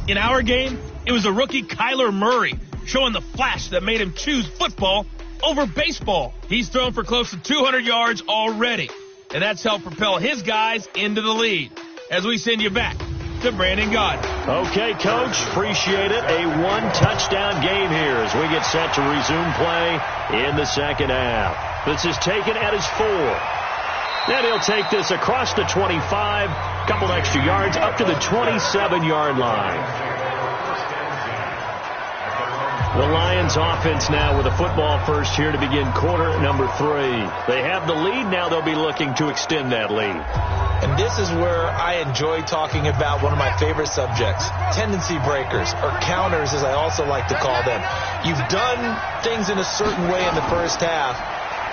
In our game, it was a rookie Kyler Murray showing the flash that made him choose football over baseball. He's thrown for close to 200 yards already, and that's helped propel his guys into the lead. As we send you back to Brandon Gaudin. Okay, Coach, appreciate it. A 1-touchdown game here as we get set to resume play in the second half. This is taken at his 4. Then he'll take this across the 25, couple extra yards up to the 27-yard line. The Lions offense now with a football first here to begin quarter number 3. They have the lead. Now they'll be looking to extend that lead. And this is where I enjoy talking about one of my favorite subjects, tendency breakers, or counters as I also like to call them. You've done things in a certain way in the first half,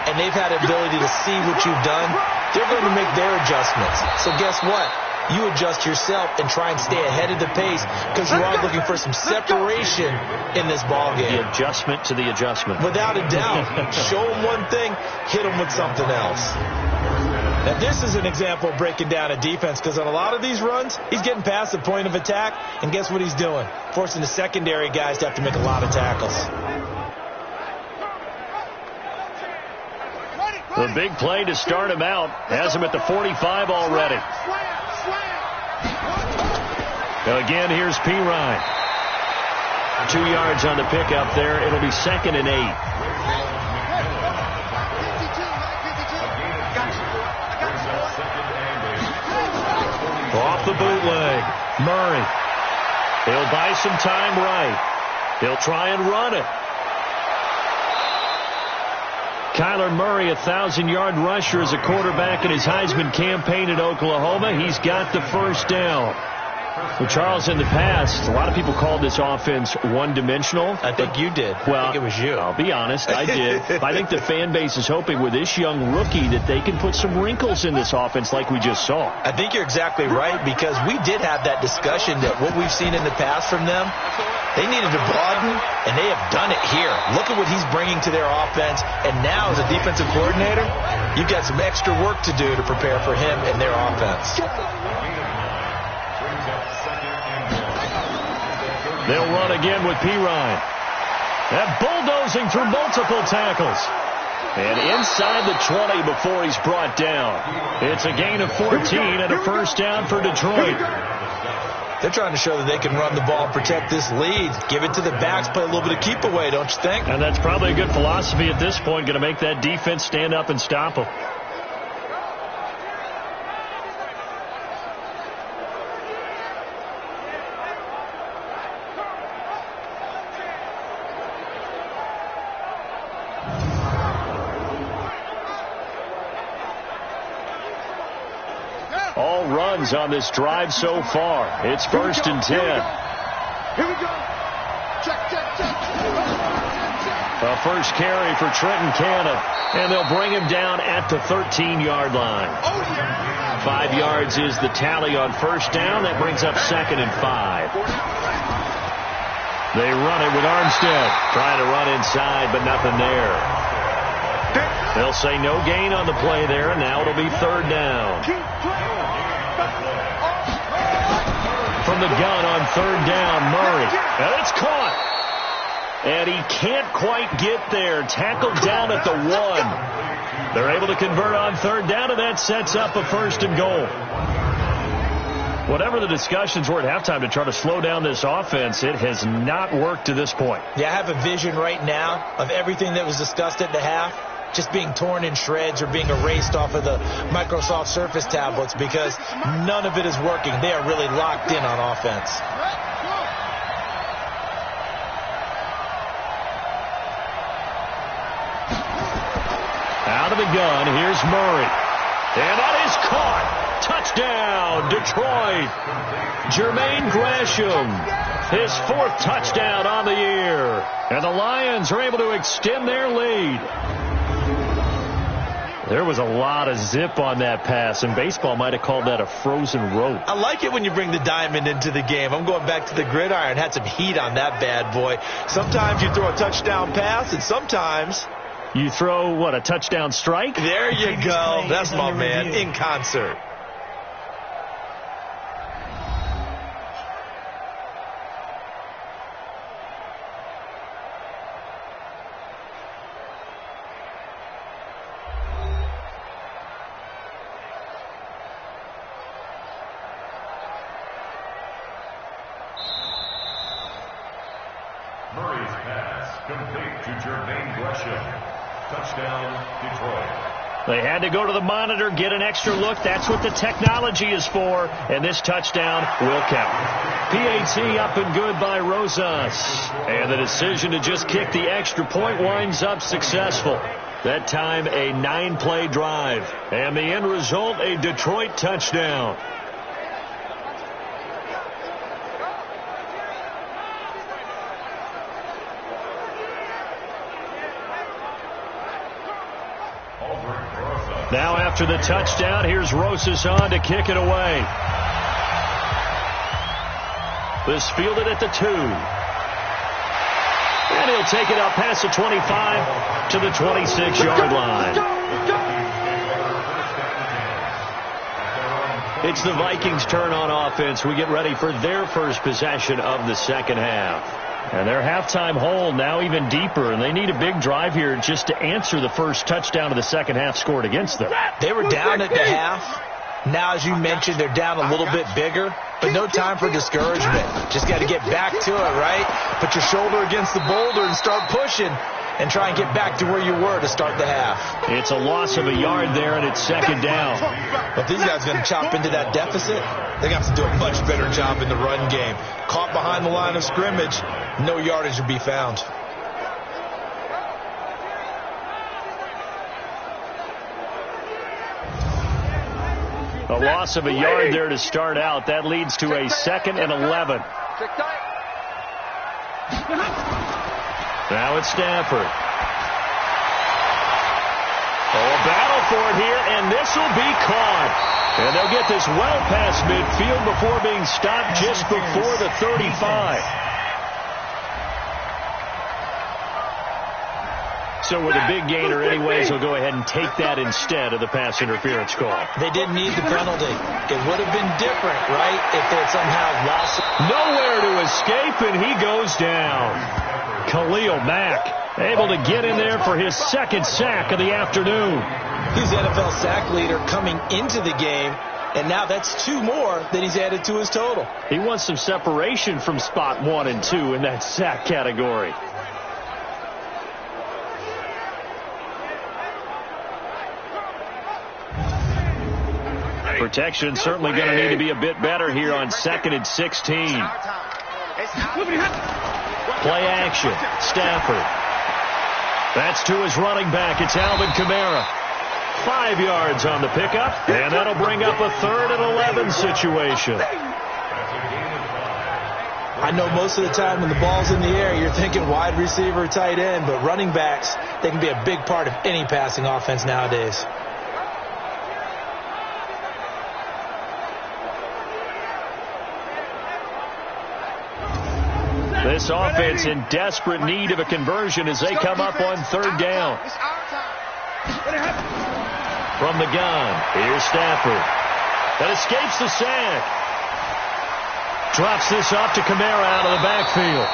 and they've had the ability to see what you've done. They're going to make their adjustments. So guess what? You adjust yourself and try and stay ahead of the pace because you are looking for some separation in this ball game. The adjustment to the adjustment. Without a doubt. Show them one thing, hit them with something else. Now, this is an example of breaking down a defense because on a lot of these runs, he's getting past the point of attack, and guess what he's doing? Forcing the secondary guys to have to make a lot of tackles. The big play to start him out has him at the 45 already. Again, here's P. Ryan. 2 yards on the pickup there. It'll be 2nd and 8. Off the bootleg. Murray. He'll buy some time right. He'll try and run it. Kyler Murray, a 1,000-yard rusher as a quarterback in his Heisman campaign at Oklahoma. He's got the first down. Well, Charles, in the past, a lot of people called this offense one-dimensional. I think you did. Well, I think it was you. I'll be honest, I did. I think the fan base is hoping with this young rookie that they can put some wrinkles in this offense like we just saw. I think you're exactly right because we did have that discussion that what we've seen in the past from them, they needed to broaden, and they have done it here. Look at what he's bringing to their offense, and now as a defensive coordinator, you've got some extra work to do to prepare for him and their offense. They'll run again with P. Ryan. That bulldozing through multiple tackles. And inside the 20 before he's brought down. It's a gain of 14 and a first down for Detroit. They're trying to show that they can run the ball and protect this lead. Give it to the backs, play a little bit of keep away, don't you think? And that's probably a good philosophy at this point, going to make that defense stand up and stop them. All runs on this drive so far. It's 1st and 10. Here we go. Check. A first carry for Trenton Cannon, and they'll bring him down at the 13-yard line. 5 yards is the tally on first down. That brings up 2nd and 5. They run it with Armstead, trying to run inside, but nothing there. They'll say no gain on the play there, and now it'll be 3rd down. From the gun on 3rd down, Murray. And it's caught. And he can't quite get there. Tackled down at the 1. They're able to convert on 3rd down, and that sets up a 1st and goal. Whatever the discussions were at halftime to try to slow down this offense, it has not worked to this point. Yeah, I have a vision right now of everything that was discussed at the half just being torn in shreds or being erased off of the Microsoft Surface tablets because none of it is working. They are really locked in on offense. of the gun. Here's Murray. And that is caught. Touchdown, Detroit. Jermaine Gresham, his 4th touchdown on the year. And the Lions are able to extend their lead. There was a lot of zip on that pass, and baseball might have called that a frozen rope. I like it when you bring the diamond into the game. I'm going back to the gridiron. Had some heat on that bad boy. Sometimes you throw a touchdown pass, and sometimes you throw, what, a touchdown strike? There you go. That's my man, in concert. Murray's pass complete to Jermaine Gresham. Touchdown, Detroit. They had to go to the monitor, get an extra look. That's what the technology is for. And this touchdown will count. PAT up and good by Rosas. And the decision to just kick the extra point winds up successful. That time a 9-play drive. And the end result, a Detroit touchdown. Now after the touchdown, here's Rosas on to kick it away. This fielded at the 2. And he'll take it up past the 25 to the 26-yard line. It's the Vikings' turn on offense. We get ready for their first possession of the second half. And their halftime hole now even deeper, and they need a big drive here just to answer the first touchdown of the second half scored against them. They were down at the half. Now, as you mentioned, they're down a little bit bigger, but no time for discouragement. Just got to get back to it, right? Put your shoulder against the boulder and start pushing and try and get back to where you were to start the half. It's a loss of a yard there, and it's second down. But these guys are going to chop into that deficit. They got to do a much better job in the run game. Caught behind the line of scrimmage, no yardage to be found. A loss of a yard there to start out. That leads to a 2nd and 11. Now it's Stafford. Oh, a battle for it here, and this will be caught. And they'll get this well past midfield before being stopped just before the 35. So with a big gainer anyways, they'll go ahead and take that instead of the pass interference call. They didn't need the penalty. It would have been different, right, if they had somehow lost it. Nowhere to escape, and he goes down. Khalil Mack able to get in there for his 2nd sack of the afternoon. He's the NFL sack leader coming into the game, and now that's 2 more that he's added to his total. He wants some separation from spot 1 and 2 in that sack category. Protection certainly going to need to be a bit better here on 2nd and 16. Play action. Stafford. That's to his running back. It's Alvin Kamara. 5 yards on the pickup, and that'll bring up a 3rd and 11 situation. I know most of the time when the ball's in the air, you're thinking wide receiver, tight end, but running backs, they can be a big part of any passing offense nowadays. This offense in desperate need of a conversion as they come up on 3rd down. From the gun, here's Stafford. That escapes the sack. Drops this off to Kamara out of the backfield.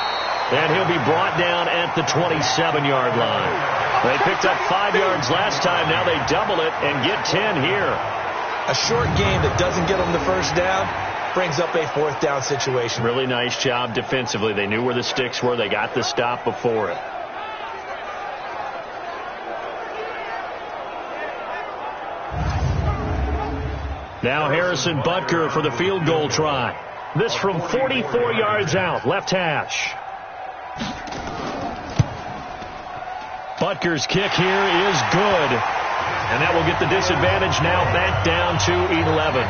And he'll be brought down at the 27-yard line. They picked up 5 yards last time. Now they double it and get 10 here. A short game that doesn't get them the first down brings up a 4th down situation. Really nice job defensively. They knew where the sticks were. They got the stop before it. Now Harrison Butker for the field goal try. This from 44 yards out, left hash. Butker's kick here is good. And that will get the disadvantage now back down to 11.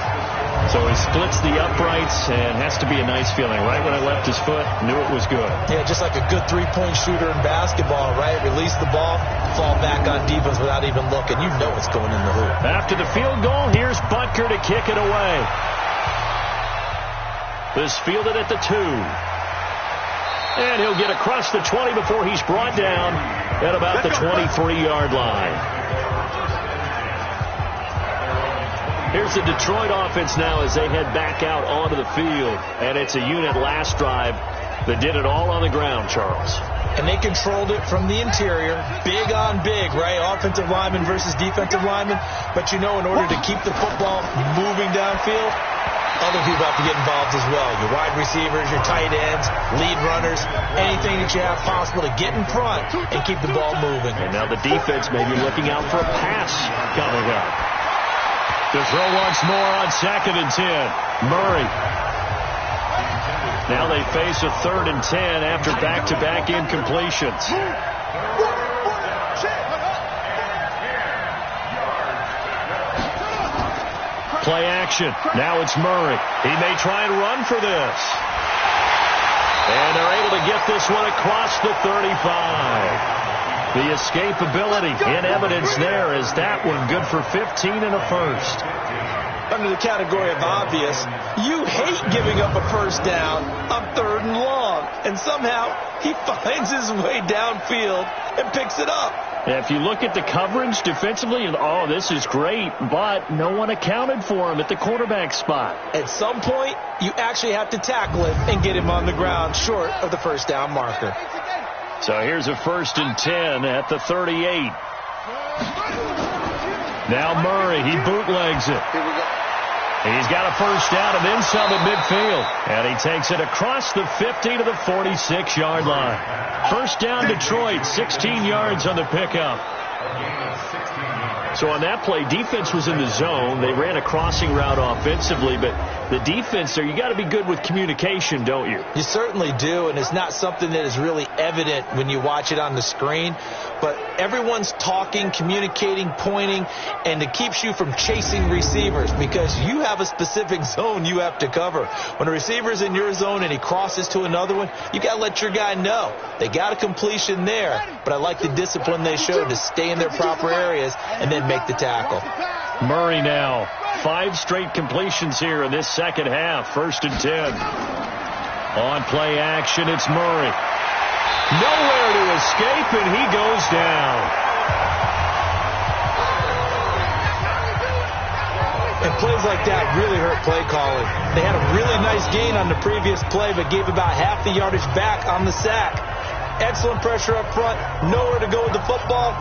So he splits the uprights and has to be a nice feeling. Right when I left his foot, knew it was good. Yeah, just like a good three-point shooter in basketball, right? Release the ball, fall back on defense without even looking. You know it's going in the hoop. After the field goal, here's Butker to kick it away. This fielded at the 2. And he'll get across the 20 before he's brought down at about the 23-yard line. Here's the Detroit offense now as they head back out onto the field. And it's a unit last drive that did it all on the ground, Charles. And they controlled it from the interior. Big on big, right? Offensive lineman versus defensive lineman. But, you know, in order to keep the football moving downfield, other people have to get involved as well. Your wide receivers, your tight ends, lead runners, anything that you have possible to get in front and keep the ball moving. And now the defense may be looking out for a pass coming up. To throw once more on 2nd and 10. Murray. Now they face a 3rd and 10 after back-to-back incompletions. Play action. Now it's Murray. He may try and run for this. And they're able to get this one across the 35. The escapability in evidence there is that one good for 15 and a first. Under the category of obvious, you hate giving up a first down on 3rd and long. And somehow he finds his way downfield and picks it up. If you look at the coverage defensively, oh, this is great, but no one accounted for him at the quarterback spot. At some point, you actually have to tackle him and get him on the ground short of the first down marker. So here's a 1st and 10 at the 38. Now Murray, he bootlegs it. Here we go. He's got a first down and then some at midfield. And he takes it across the 50 to the 46-yard line. First down Detroit, 16 yards on the pickup. So on that play, defense was in the zone. They ran a crossing route offensively, but the defense there, you got to be good with communication, don't you? You certainly do, and it's not something that is really evident when you watch it on the screen. But everyone's talking, communicating, pointing, and it keeps you from chasing receivers because you have a specific zone you have to cover. When a receiver's in your zone and he crosses to another one, you got to let your guy know. They got a completion there, but I like the discipline they showed to stay in their proper areas and then make the tackle. Murray now. 5 straight completions here in this second half. 1st and 10. On play action, it's Murray. Nowhere to escape, and he goes down. And plays like that really hurt play calling. They had a really nice gain on the previous play, but gave about half the yardage back on the sack. Excellent pressure up front. Nowhere to go with the football.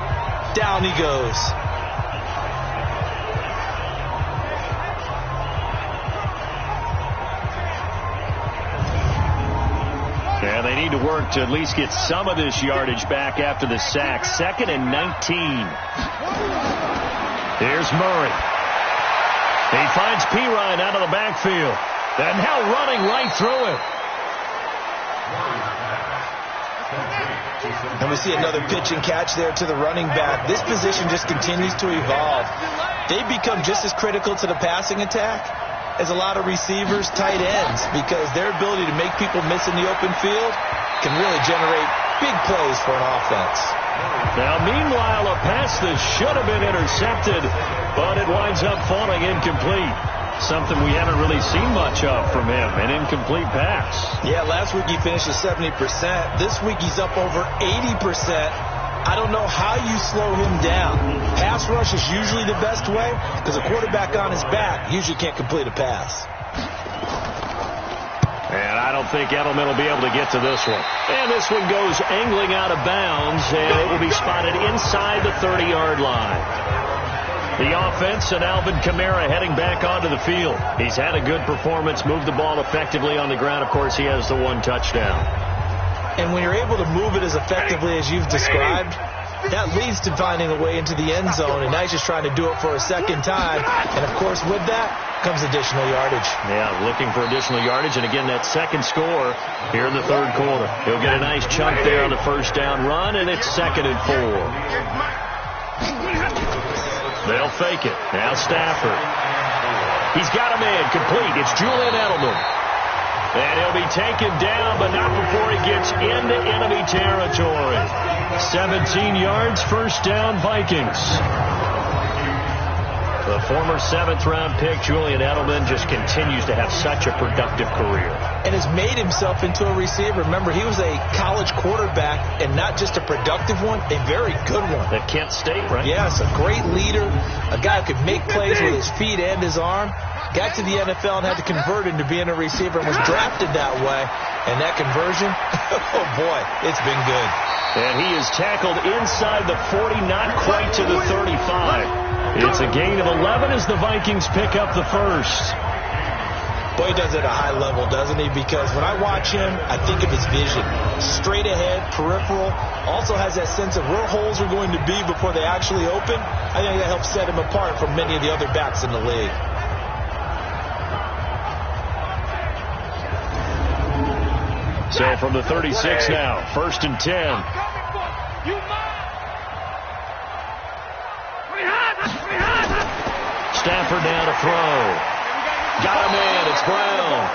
Down he goes. Yeah, they need to work to at least get some of this yardage back after the sack. 2nd and 19. Here's Murray. He finds Pirine out of the backfield. And now running right through it. And we see another pitch and catch there to the running back. This position just continues to evolve. They become just as critical to the passing attack as a lot of receivers, tight ends, because their ability to make people miss in the open field can really generate big plays for an offense. Now, meanwhile, a pass that should have been intercepted, but it winds up falling incomplete. Something we haven't really seen much of from him, an incomplete pass. Yeah, last week he finished at 70%. This week he's up over 80%. I don't know how you slow him down. Pass rush is usually the best way because a quarterback on his back usually can't complete a pass. And I don't think Edelman will be able to get to this one. And this one goes angling out of bounds, and it will be spotted inside the 30-yard line. The offense and Alvin Kamara heading back onto the field. He's had a good performance, moved the ball effectively on the ground. Of course, he has the 1 touchdown. And when you're able to move it as effectively as you've described, that leads to finding a way into the end zone. And now he's just trying to do it for a second time. And, of course, with that comes additional yardage. Yeah, looking for additional yardage. And, again, that second score here in the third quarter. He'll get a nice chunk there on the first down run, and it's 2nd and 4. They'll fake it. Now Stafford. He's got a man complete. It's Julian Edelman. And he'll be taken down, but not before he gets into enemy territory. 17 yards, first down, Vikings. The former 7th-round pick, Julian Edelman, just continues to have such a productive career. And has made himself into a receiver. Remember, he was a college quarterback, and not just a productive one, a very good one. At Kent State, right? Yes, a great leader, a guy who could make plays with his feet and his arm. Got to the NFL and had to convert into being a receiver and was drafted that way. And that conversion, oh boy, it's been good. And he is tackled inside the 40, not quite to the 35. It's a gain of 11 as the Vikings pick up the first. Boy, he does it at a high level, doesn't he? Because when I watch him, I think of his vision. Straight ahead, peripheral. Also has that sense of where holes are going to be before they actually open. I think that helps set him apart from many of the other backs in the league. So from the 36 now, 1st and 10. Stafford now to throw. Got him in. It's Brown.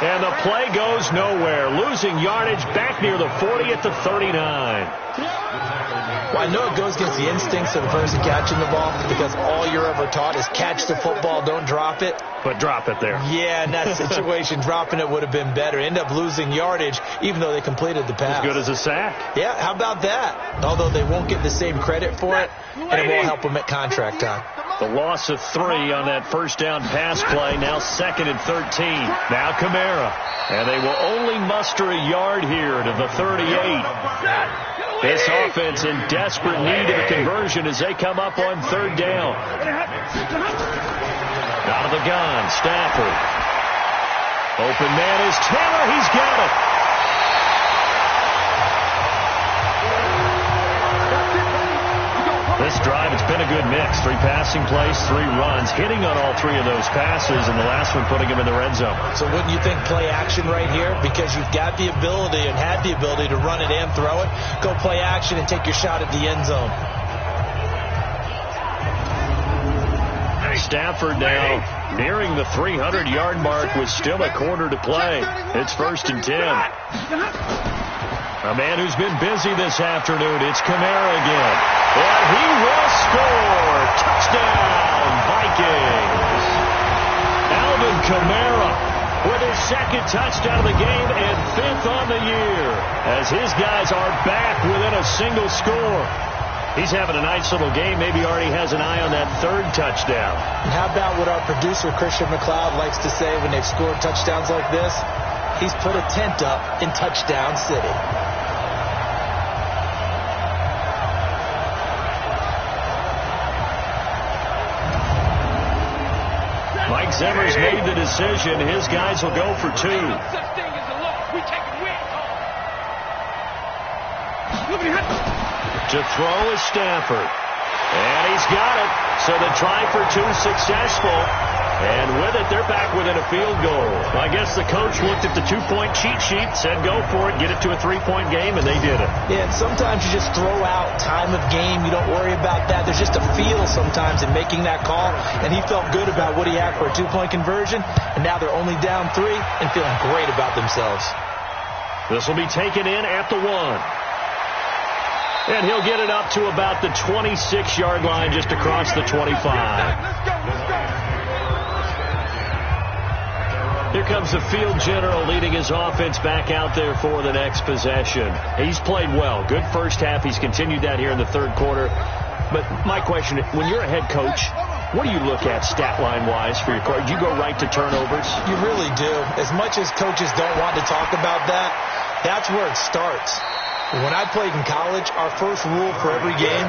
And the play goes nowhere. Losing yardage back near the 40 at the 39. Well, I know it goes against the instincts of the person catching the ball because all you're ever taught is catch the football, don't drop it. But drop it there. Yeah, in that situation, dropping it would have been better. End up losing yardage, even though they completed the pass. As good as a sack. Yeah, how about that? Although they won't get the same credit for it, and it won't help them at contract time. The loss of 3 on that first down pass play. Now 2nd and 13. Now Kamara. And they will only muster a yard here to the 38. This offense in desperate need of a conversion as they come up on 3rd down. Out of the gun, Stafford. Open man is Taylor. He's got it. This drive, it's been a good mix. 3 passing plays, 3 runs, hitting on all 3 of those passes, and the last one putting him in the red zone. So wouldn't you think play action right here? Because you've got the ability and had the ability to run it and throw it. Go play action and take your shot at the end zone. Stafford now nearing the 300-yard mark with still a quarter to play. It's 1st and 10. A man who's been busy this afternoon. It's Kamara again. And he will score. Touchdown, Vikings. Alvin Kamara with his 2nd touchdown of the game and 5th on the year as his guys are back within a single score. He's having a nice little game. Maybe already has an eye on that 3rd touchdown. And how about what our producer, Christian McLeod, likes to say when they've scored touchdowns like this? He's put a tent up in Touchdown City. Mike Zimmer's made the decision. His guys will go for 2. To throw is Stafford. And he's got it. So the try for 2 successful. And with it, they're back within a field goal. I guess the coach looked at the 2-point cheat sheet, said go for it, get it to a 3-point game, and they did it. Yeah, and sometimes you just throw out time of game. You don't worry about that. There's just a feel sometimes in making that call. And he felt good about what he had for a 2-point conversion. And now they're only down 3 and feeling great about themselves. This will be taken in at the 1. And he'll get it up to about the 26-yard line just across the 25. Here comes the field general leading his offense back out there for the next possession. He's played well. Good first half. He's continued that here in the 3rd quarter. But my question, when you're a head coach, what do you look at stat line-wise for your coach? Do you go right to turnovers? You really do. As much as coaches don't want to talk about that, that's where it starts. When I played in college, our first rule for every game,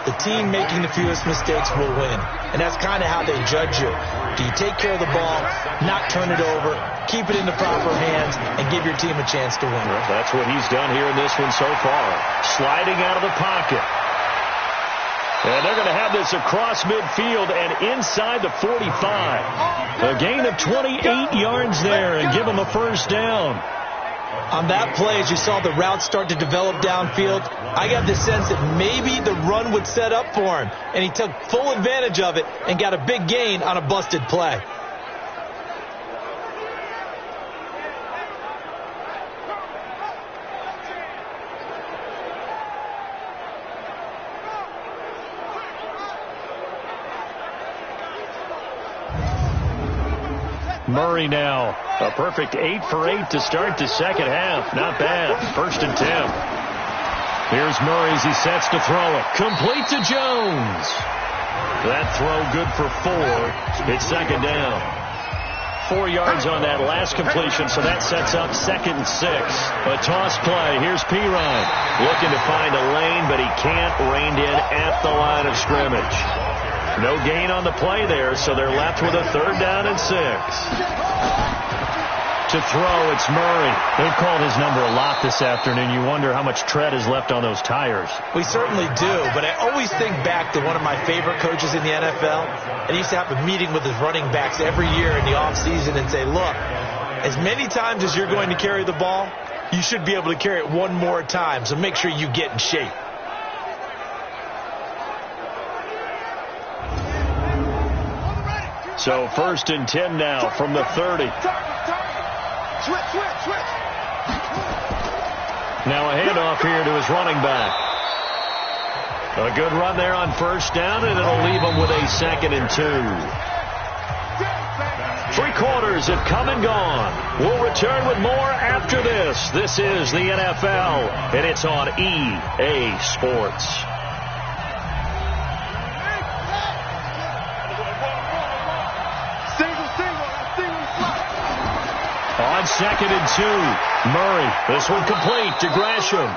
the team making the fewest mistakes will win. And that's kind of how they judge you. Do you take care of the ball, not turn it over, keep it in the proper hands, and give your team a chance to win? Well, that's what he's done here in this one so far. Sliding out of the pocket. And they're going to have this across midfield and inside the 45. A gain of 28 yards there and give them a first down. On that play, as you saw the route start to develop downfield, I got the sense that maybe the run would set up for him, and he took full advantage of it and got a big gain on a busted play. Murray now. A perfect 8 for 8 to start the second half. Not bad. 1st and 10. Here's Murray as he sets to throw it. Complete to Jones. That throw good for 4. It's second down. 4 yards on that last completion, so that sets up 2nd and 6. A toss play. Here's Pirine. Looking to find a lane, but he can't. Reined in at the line of scrimmage. No gain on the play there, so they're left with a 3rd down and 6. To throw, it's Murray. They've called his number a lot this afternoon. You wonder how much tread is left on those tires. We certainly do, but I always think back to one of my favorite coaches in the NFL. And he used to have a meeting with his running backs every year in the offseason and say, look, as many times as you're going to carry the ball, you should be able to carry it one more time, so make sure you get in shape. So 1st and 10 now from the 30. Now a handoff here to his running back. A good run there on 1st down, and it'll leave him with a 2nd and 2. 3 quarters have come and gone. We'll return with more after this. This is the NFL, and it's on EA Sports. On 2nd and 2, Murray. This one complete to Gresham.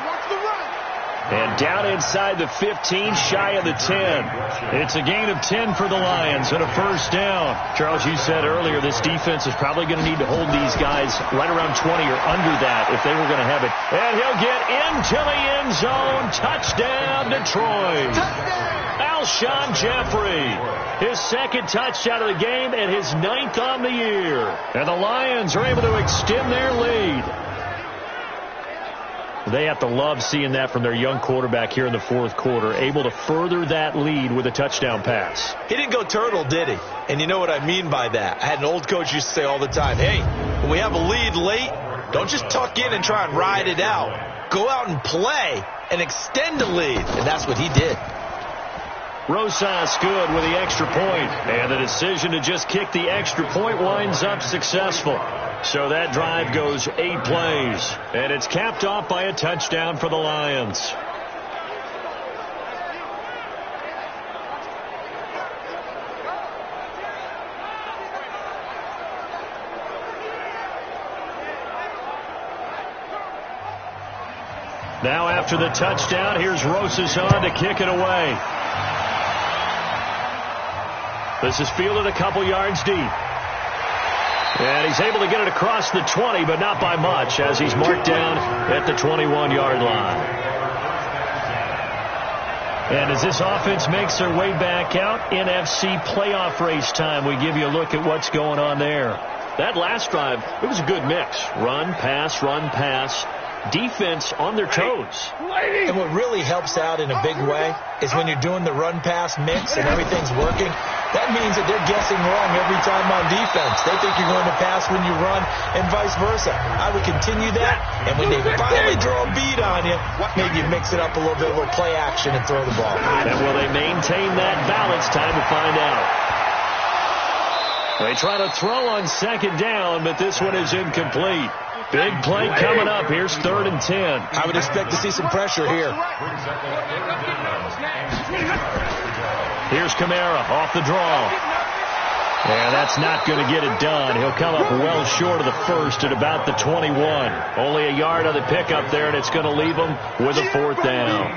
And down inside the 15, shy of the 10. It's a gain of 10 for the Lions and a 1st down. Charles, you said earlier this defense is probably going to need to hold these guys right around 20 or under that if they were going to have it. And he'll get into the end zone. Touchdown, Detroit. Alshon Jeffrey. His 2nd touchdown of the game and his 9th on the year. And the Lions are able to extend their lead. They have to love seeing that from their young quarterback here in the 4th quarter, able to further that lead with a touchdown pass. He didn't go turtle, did he? And you know what I mean by that. I had an old coach used to say all the time, hey, when we have a lead late, don't just tuck in and try and ride it out. Go out and play and extend the lead. And that's what he did. Rosas good with the extra point, and the decision to just kick the extra point winds up successful. So that drive goes 8 plays, and it's capped off by a touchdown for the Lions. Now after the touchdown, here's Rosas on to kick it away. This is fielded a couple yards deep. And he's able to get it across the 20, but not by much, as he's marked down at the 21-yard line. And as this offense makes their way back out, NFC playoff race time, we give you a look at what's going on there. That last drive, it was a good mix. Run, pass, defense on their toes. And what really helps out in a big way is when you're doing the run-pass mix and everything's working, that means that they're guessing wrong every time on defense. They think you're going to pass when you run and vice versa. I would continue that, and when they finally throw a beat on you, maybe you mix it up a little bit, a little play action, and throw the ball. And will they maintain that balance? Time to find out. They try to throw on 2nd down, but this one is incomplete. Big play coming up. Here's 3rd and 10. I would expect to see some pressure here. Here's Kamara off the draw. And that's not going to get it done. He'll come up well short of the 1st at about the 21. Only a yard on the pickup there, and it's going to leave him with a 4th down.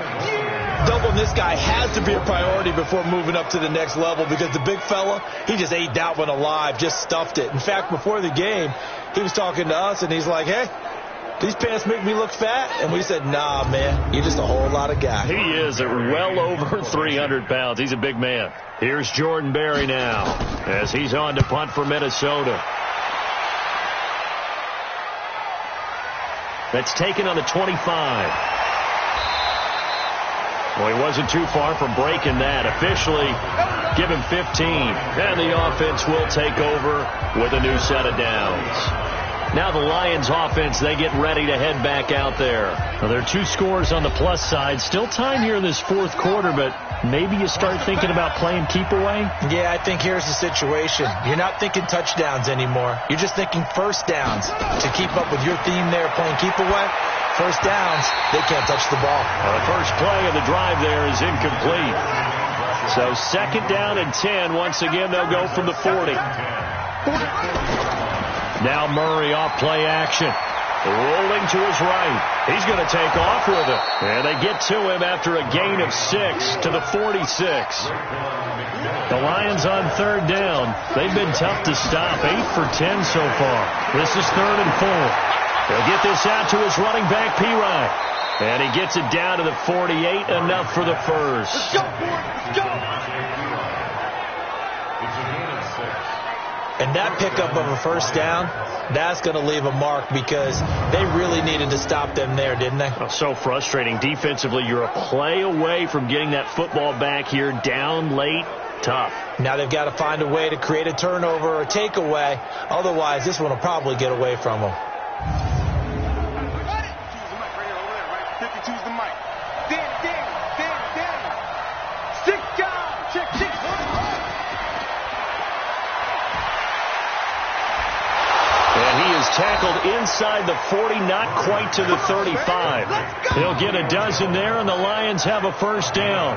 Doubling this guy has to be a priority before moving up to the next level, because the big fella, he just ate that one alive, just stuffed it. In fact, before the game, he was talking to us, and he's like, hey, these pants make me look fat. And we said, nah, man, you're just a whole lot of guy. He is at well over 300 pounds. He's a big man. Here's Jordan Berry now as he's on to punt for Minnesota. That's taken on the 25. Well, he wasn't too far from breaking that. Officially, give him 15. And the offense will take over with a new set of downs. Now the Lions offense, they get ready to head back out there. Well, there are 2 scores on the plus side. Still time here in this fourth quarter, but maybe you start thinking about playing keep away? Yeah, I think here's the situation. You're not thinking touchdowns anymore. You're just thinking first downs. To keep up with your theme there, playing keep away, first downs, they can't touch the ball. Well, the first play of the drive there is incomplete. So second down and 10. Once again, they'll go from the 40. Now Murray off play action. Rolling to his right. He's going to take off with it. And they get to him after a gain of 6 to the 46. The Lions on third down. They've been tough to stop. 8 for 10 so far. This is 3rd and 4. They'll get this out to his running back, P-Ryan. And he gets it down to the 48. Enough for the first. Let's go, let's go. And that pickup of a first down, that's going to leave a mark because they really needed to stop them there, didn't they? Oh, so frustrating. Defensively, you're a play away from getting that football back here. Down late, tough. Now they've got to find a way to create a turnover or a takeaway. Otherwise, this one will probably get away from them. 52's the mic. Danny. Stick down. Check. And he is tackled inside the 40, not quite to the 35. He'll get a dozen there, and the Lions have a first down.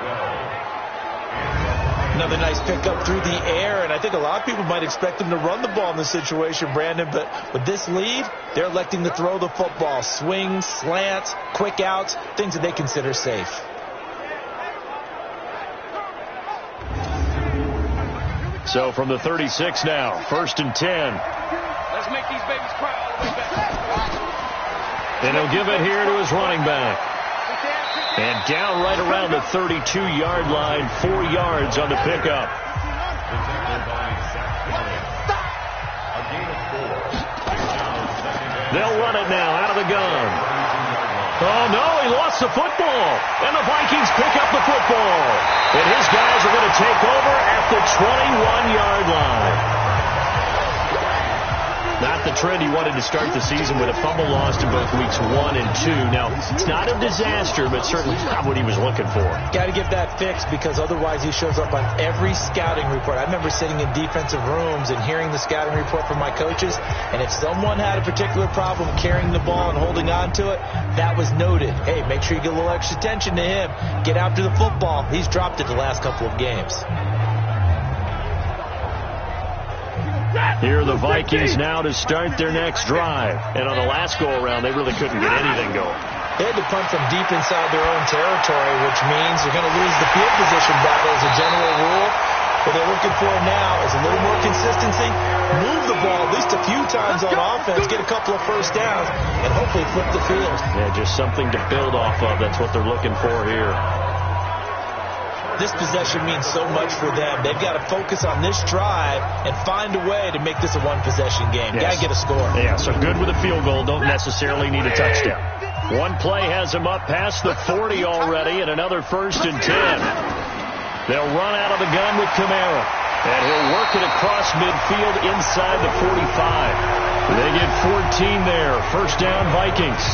Another nice pickup through the air, and I think a lot of people might expect them to run the ball in this situation, Brandon, but with this lead, they're electing to throw the football. Swings, slants, quick outs, things that they consider safe. So from the 36 now, 1st and 10. Let's make these babies cry all the way back. And he'll give it here to his running back. And down right around the 32-yard line, 4 yards on the pickup. They'll run it now out of the gun. Oh, no, he lost the football. And the Vikings pick up the football. And his guys are going to take over at the 21-yard line. Not the trend he wanted to start the season with a fumble lost in both weeks 1 and 2. Now, it's not a disaster, but certainly not what he was looking for. Got to get that fixed because otherwise he shows up on every scouting report. I remember sitting in defensive rooms and hearing the scouting report from my coaches, and if someone had a particular problem carrying the ball and holding on to it, that was noted. Hey, make sure you get a little extra attention to him. Get after the football. He's dropped it the last couple of games. Here are the Vikings now to start their next drive. And on the last go-around, they really couldn't get anything going. They had to punt from deep inside their own territory, which means they're going to lose the field position battle as a general rule. What they're looking for now is a little more consistency. Move the ball at least a few times on offense, get a couple of first downs, and hopefully flip the field. Yeah, just something to build off of. That's what they're looking for here. This possession means so much for them. They've got to focus on this drive and find a way to make this a one-possession game. Yes. Got to get a score. Yeah, so good with a field goal. Don't necessarily need a touchdown. One play has him up past the 40 already, and another 1st and 10. They'll run out of the gun with Kamara, and he'll work it across midfield inside the 45. They get 14 there. First down, Vikings.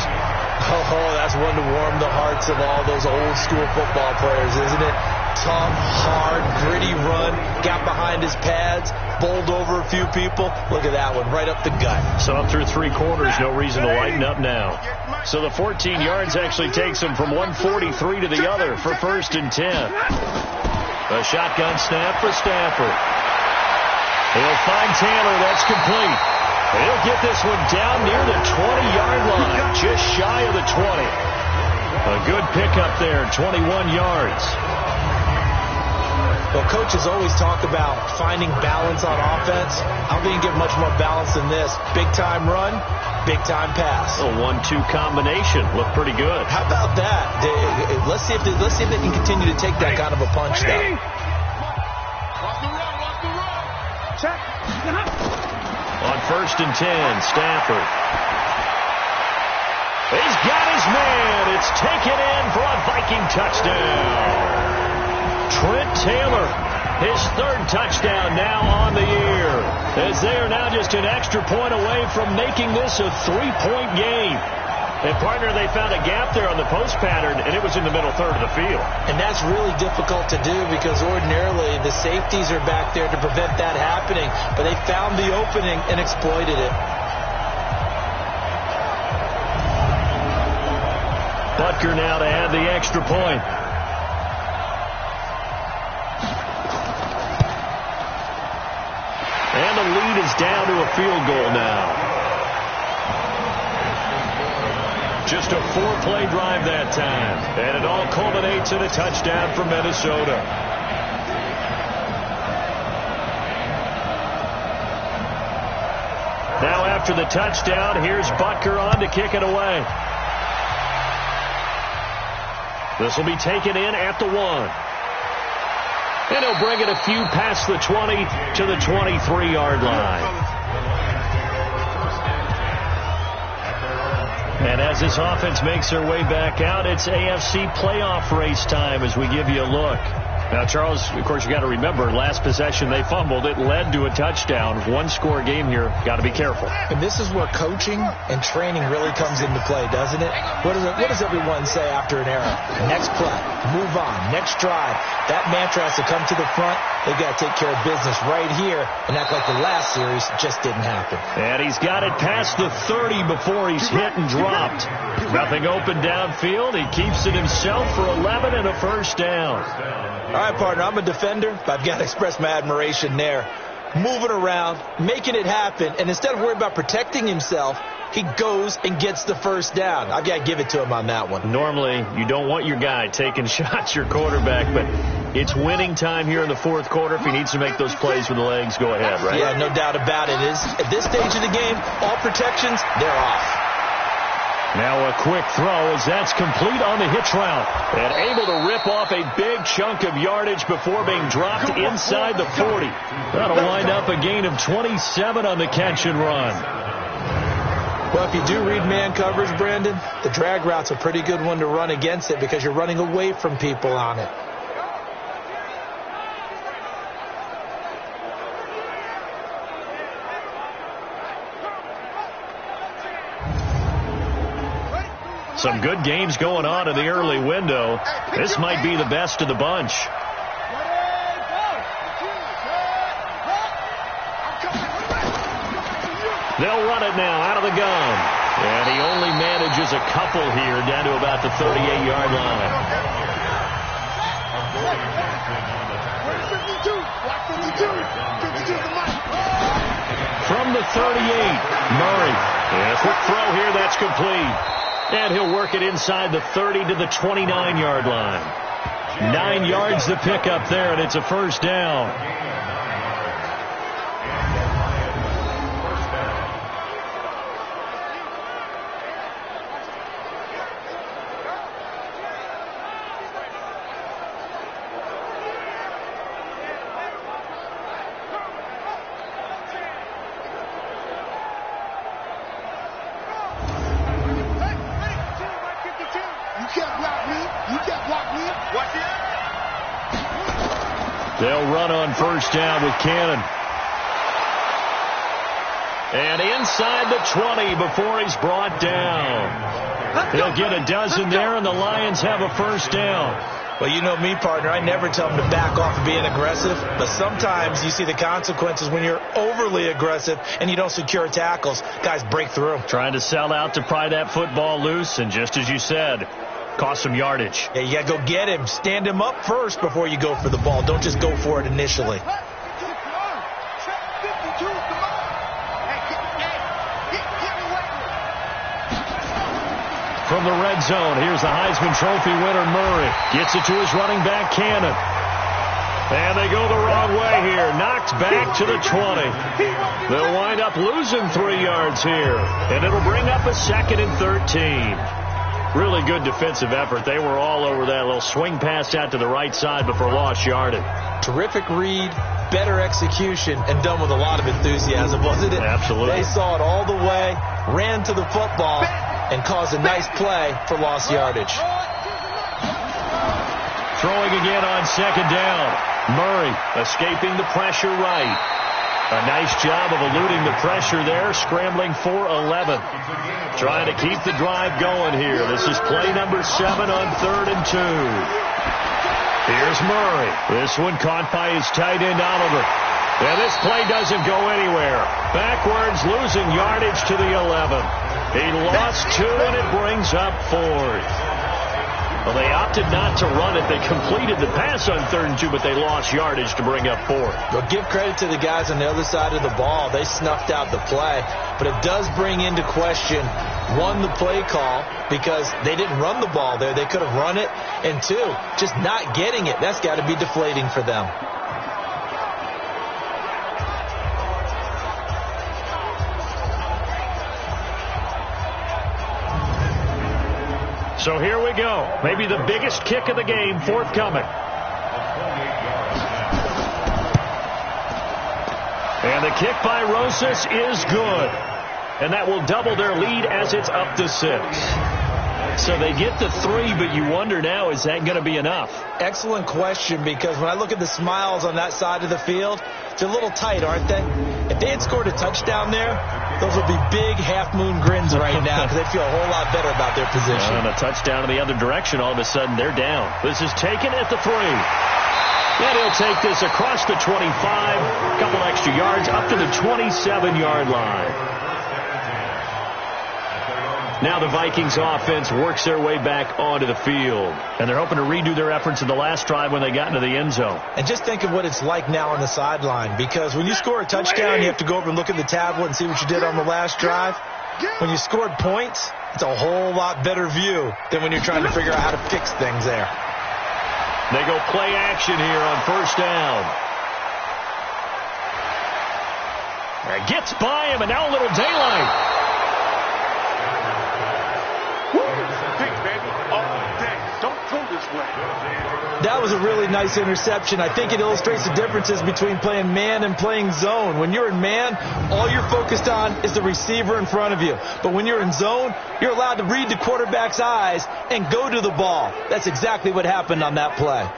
Oh, that's one to warm the hearts of all those old-school football players, isn't it? Tough, hard, gritty run, got behind his pads, bowled over a few people. Look at that one, right up the gut. So up through 3 quarters, no reason to lighten up now. So the 14 yards actually takes him from 143 to the other for 1st and 10. A shotgun snap for Stafford. He'll find Taylor, that's complete. He'll get this one down near the 20-yard line, just shy of the 20. A good pickup there, 21 yards. Well, coaches always talk about finding balance on offense. I don't think you can get much more balance than this. Big-time run, big-time pass. A 1-2 combination. Looked pretty good. How about that? Let's see if they can continue to take that kind of a punch, though. Watch the run. Check. On 1st and 10, Stafford. He's got his man. It's taken in for a Viking touchdown. Trent Taylor, his third touchdown now on the year, as they are now just an extra point away from making this a 3-point game. And, partner, they found a gap there on the post pattern, and it was in the middle third of the field. And that's really difficult to do because ordinarily the safeties are back there to prevent that happening. But they found the opening and exploited it. Butker now to add the extra point. And the lead is down to a field goal now. Just a 4-play drive that time. And it all culminates in a touchdown for Minnesota. Now after the touchdown, here's Butker on to kick it away. This will be taken in at the 1. And he'll bring it a few past the 20 to the 23-yard line. And as this offense makes their way back out, it's AFC playoff race time as we give you a look. Now, Charles, of course, you got to remember, last possession they fumbled. It led to a touchdown. One-score game here. Got to be careful. And this is where coaching and training really comes into play, doesn't it? What does everyone say after an error? Next play, move on, next drive. That mantra has to come to the front. They've got to take care of business right here and act like the last series just didn't happen. And he's got it past the 30 before he's hit and dropped. Nothing open downfield. He keeps it himself for 11 and a first down. All right, partner, I'm a defender, but I've got to express my admiration there. Moving around, making it happen, and instead of worrying about protecting himself, he goes and gets the first down. I've got to give it to him on that one. Normally, you don't want your guy taking shots, your quarterback, but it's winning time here in the fourth quarter. If he needs to make those plays with the legs, go ahead, right? Yeah, no doubt about it. At this stage of the game, all protections, they're off. Now a quick throw as that's complete on the hitch route. And able to rip off a big chunk of yardage before being dropped inside the 40. That'll wind up a gain of 27 on the catch and run. Well, if you do read man coverage, Brandon, the drag route's a pretty good one to run against it because you're running away from people on it. Some good games going on in the early window. This might be the best of the bunch. They'll run it now out of the gun. And he only manages a couple here down to about the 38-yard line. From the 38, Murray. And a quick throw here, that's complete. And he'll work it inside the 30 to the 29-yard line. 9 yards to pick up there, and it's a first down. They'll run on first down with Cannon. And inside the 20 before he's brought down. He'll get a dozen there, and the Lions have a first down. Well, you know me, partner. I never tell them to back off of being aggressive. But sometimes you see the consequences when you're overly aggressive and you don't secure tackles. Guys break through. Trying to sell out to pry that football loose, and just as you said, cost some yardage. Yeah, you got to go get him. Stand him up first before you go for the ball. Don't just go for it initially. From the red zone, here's the Heisman Trophy winner, Murray. Gets it to his running back, Cannon. And they go the wrong way here. Knocked back to the 20. They'll wind up losing 3 yards here. And it'll bring up a 2nd and 13. Really good defensive effort. They were all over that little swing pass out to the right side before lost yardage. Terrific read, better execution, and done with a lot of enthusiasm, wasn't it? Absolutely. They saw it all the way, ran to the football, and cause a nice play for lost yardage. Throwing again on second down. Murray escaping the pressure right. A nice job of eluding the pressure there, scrambling for 11. Trying to keep the drive going here. This is play number 7 on 3rd and 2. Here's Murray. This one caught by his tight end, Oliver. And this play doesn't go anywhere. Backwards, losing yardage to the 11. He lost 2, and it brings up 4th. Well, they opted not to run it. They completed the pass on 3rd and 2, but they lost yardage to bring up 4th. Well, give credit to the guys on the other side of the ball. They snuffed out the play. But it does bring into question, 1, the play call, because they didn't run the ball there. They could have run it. And 2, just not getting it. That's got to be deflating for them. So here we go. Maybe the biggest kick of the game forthcoming. And the kick by Rosas is good. And that will double their lead as it's up to 6. So they get the 3, but you wonder now, is that going to be enough? Excellent question, because when I look at the smiles on that side of the field, they're a little tight, aren't they? If they had scored a touchdown there, those would be big half-moon grins right now, because they feel a whole lot better about their position. And a touchdown in the other direction, all of a sudden they're down. This is taken at the 3. And he'll take this across the 25, a couple extra yards, up to the 27-yard line. Now the Vikings offense works their way back onto the field. And they're hoping to redo their efforts in the last drive when they got into the end zone. And just think of what it's like now on the sideline. Because when you score a touchdown, you have to go over and look at the tablet and see what you did on the last drive. When you scored points, it's a whole lot better view than when you're trying to figure out how to fix things there. They go play action here on 1st down. Gets by him, and now a little daylight. That was a really nice interception. I think it illustrates the differences between playing man and playing zone. When you're in man, all you're focused on is the receiver in front of you. But when you're in zone, you're allowed to read the quarterback's eyes and go to the ball. That's exactly what happened on that play.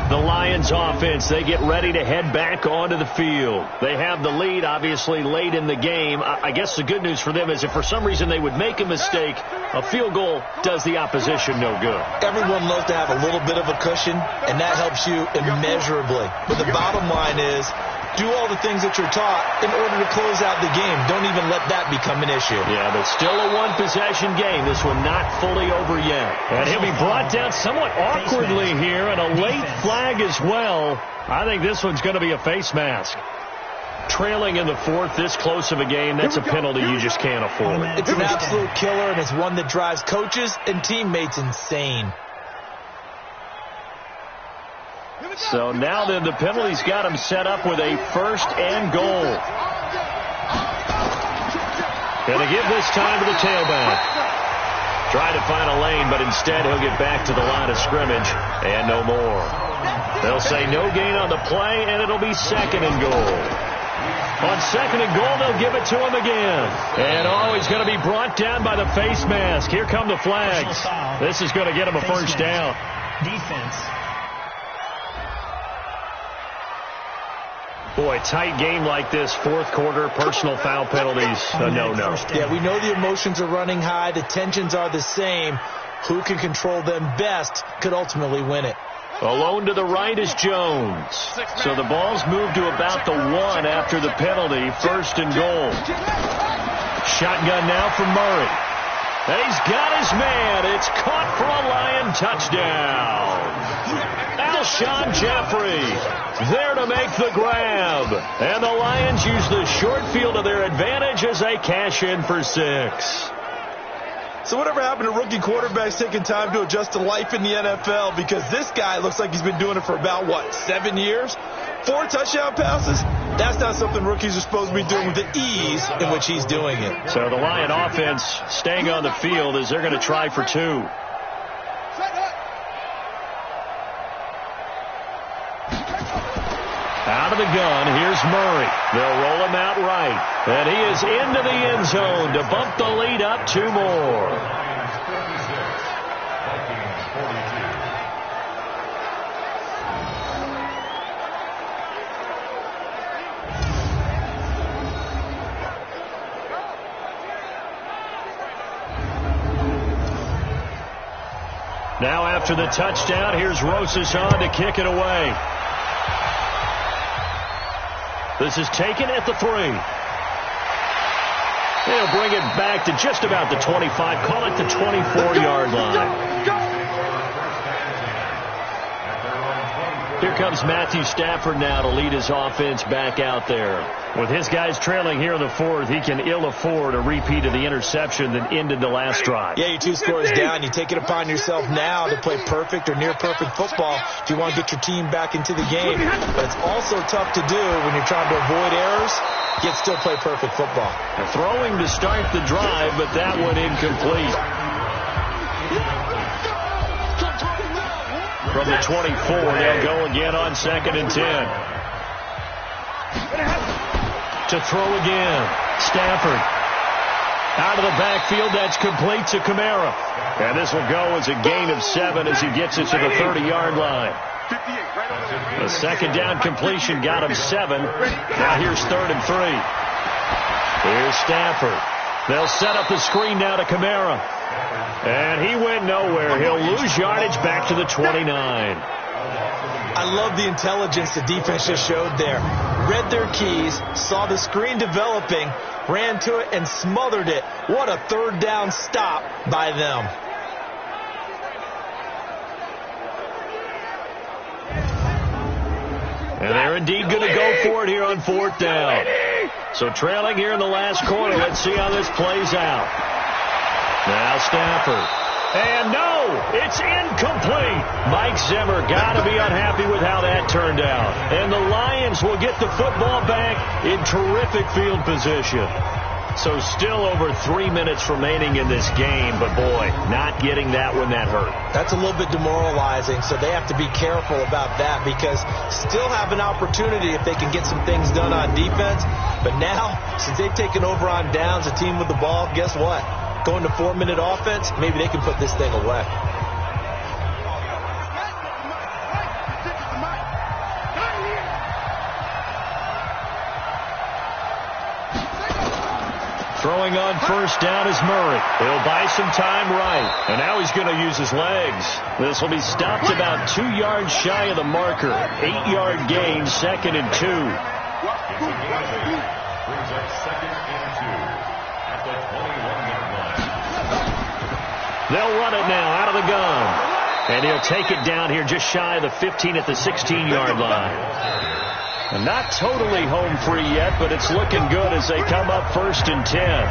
The Lions offense, they get ready to head back onto the field. They have the lead, obviously, late in the game. I guess the good news for them is if for some reason they would make a mistake, a field goal does the opposition no good. Everyone loves to have a little bit of a cushion, and that helps you immeasurably. But the bottom line is, do all the things that you're taught in order to close out the game. Don't even let that become an issue. Yeah, but still a one-possession game. This one not fully over yet. And he'll be brought down somewhat awkwardly here, and a late flag as well. I think this one's going to be a face mask. Trailing in the 4th, this close of a game, that's a penalty you just can't afford. It's an absolute killer, and it's one that drives coaches and teammates insane. So now then the penalty's got him set up with a 1st and goal. Gonna give this time to the tailback. Try to find a lane, but instead he'll get back to the line of scrimmage and no more. They'll say no gain on the play, and it'll be 2nd and goal. On 2nd and goal, they'll give it to him again. And he's going to be brought down by the face mask. Here come the flags. This is going to get him a 1st down. Defense. Boy, tight game like this, 4th quarter, personal foul penalties, a no-no. Yeah, we know the emotions are running high. The tensions are the same. Who can control them best could ultimately win it. Alone to the right is Jones. So the ball's moved to about the 1 after the penalty, 1st and goal. Shotgun now for Murray. And he's got his man. It's caught for a Lion touchdown. Alshon Jeffrey there to make the grab. And the Lions use the short field to their advantage as they cash in for 6. So whatever happened to rookie quarterbacks taking time to adjust to life in the NFL? Because this guy looks like he's been doing it for about, 7 years? 4 touchdown passes? That's not something rookies are supposed to be doing with the ease in which he's doing it. So the Lion offense staying on the field as they're going to try for 2. Out of the gun, here's Murray. They'll roll him out right. And he is into the end zone to bump the lead up 2 more. Now after the touchdown, here's Rosas on to kick it away. This is taken at the 3. They'll bring it back to just about the 25. Call it the 24-yard line. Here comes Matthew Stafford now to lead his offense back out there. With his guys trailing here in the 4th, he can ill afford a repeat of the interception that ended the last drive. Yeah, you're 2 scores down. You take it upon yourself now to play perfect or near-perfect football if you want to get your team back into the game. But it's also tough to do when you're trying to avoid errors, yet still play perfect football. And throwing to start the drive, but that one incomplete. From the 24, they'll go again on 2nd and 10. To throw again. Stafford. Out of the backfield, that's complete to Kamara. And this will go as a gain of 7 as he gets it to the 30-yard line. The second down completion got him 7. Now here's 3rd and 3. Here's Stafford. They'll set up the screen now to Kamara. And he went nowhere. He'll lose yardage back to the 29. I love the intelligence the defense just showed there. Read their keys, saw the screen developing, ran to it, and smothered it. What a 3rd down stop by them. And they're indeed going to go for it here on 4th down. So trailing here in the last quarter. Let's see how this plays out. Now Stafford. And no, it's incomplete. Mike Zimmer got to be unhappy with how that turned out. And the Lions will get the football back in terrific field position. So still over 3 minutes remaining in this game, but boy, not getting that when that hurt. That's a little bit demoralizing, so they have to be careful about that because still have an opportunity if they can get some things done on defense. But now, since they've taken over on downs, a team with the ball, guess what? Going to 4-minute offense, maybe they can put this thing away. Throwing on 1st down is Murray. He'll buy some time right. And now he's going to use his legs. This will be stopped about 2 yards shy of the marker. 8-yard gain, 2nd and 2. Brings up 2nd and 2 at the 21-yard line. They'll run it now out of the gun. And he'll take it down here just shy of the 15 at the 16-yard line. And not totally home free yet, but it's looking good as they come up 1st and 10.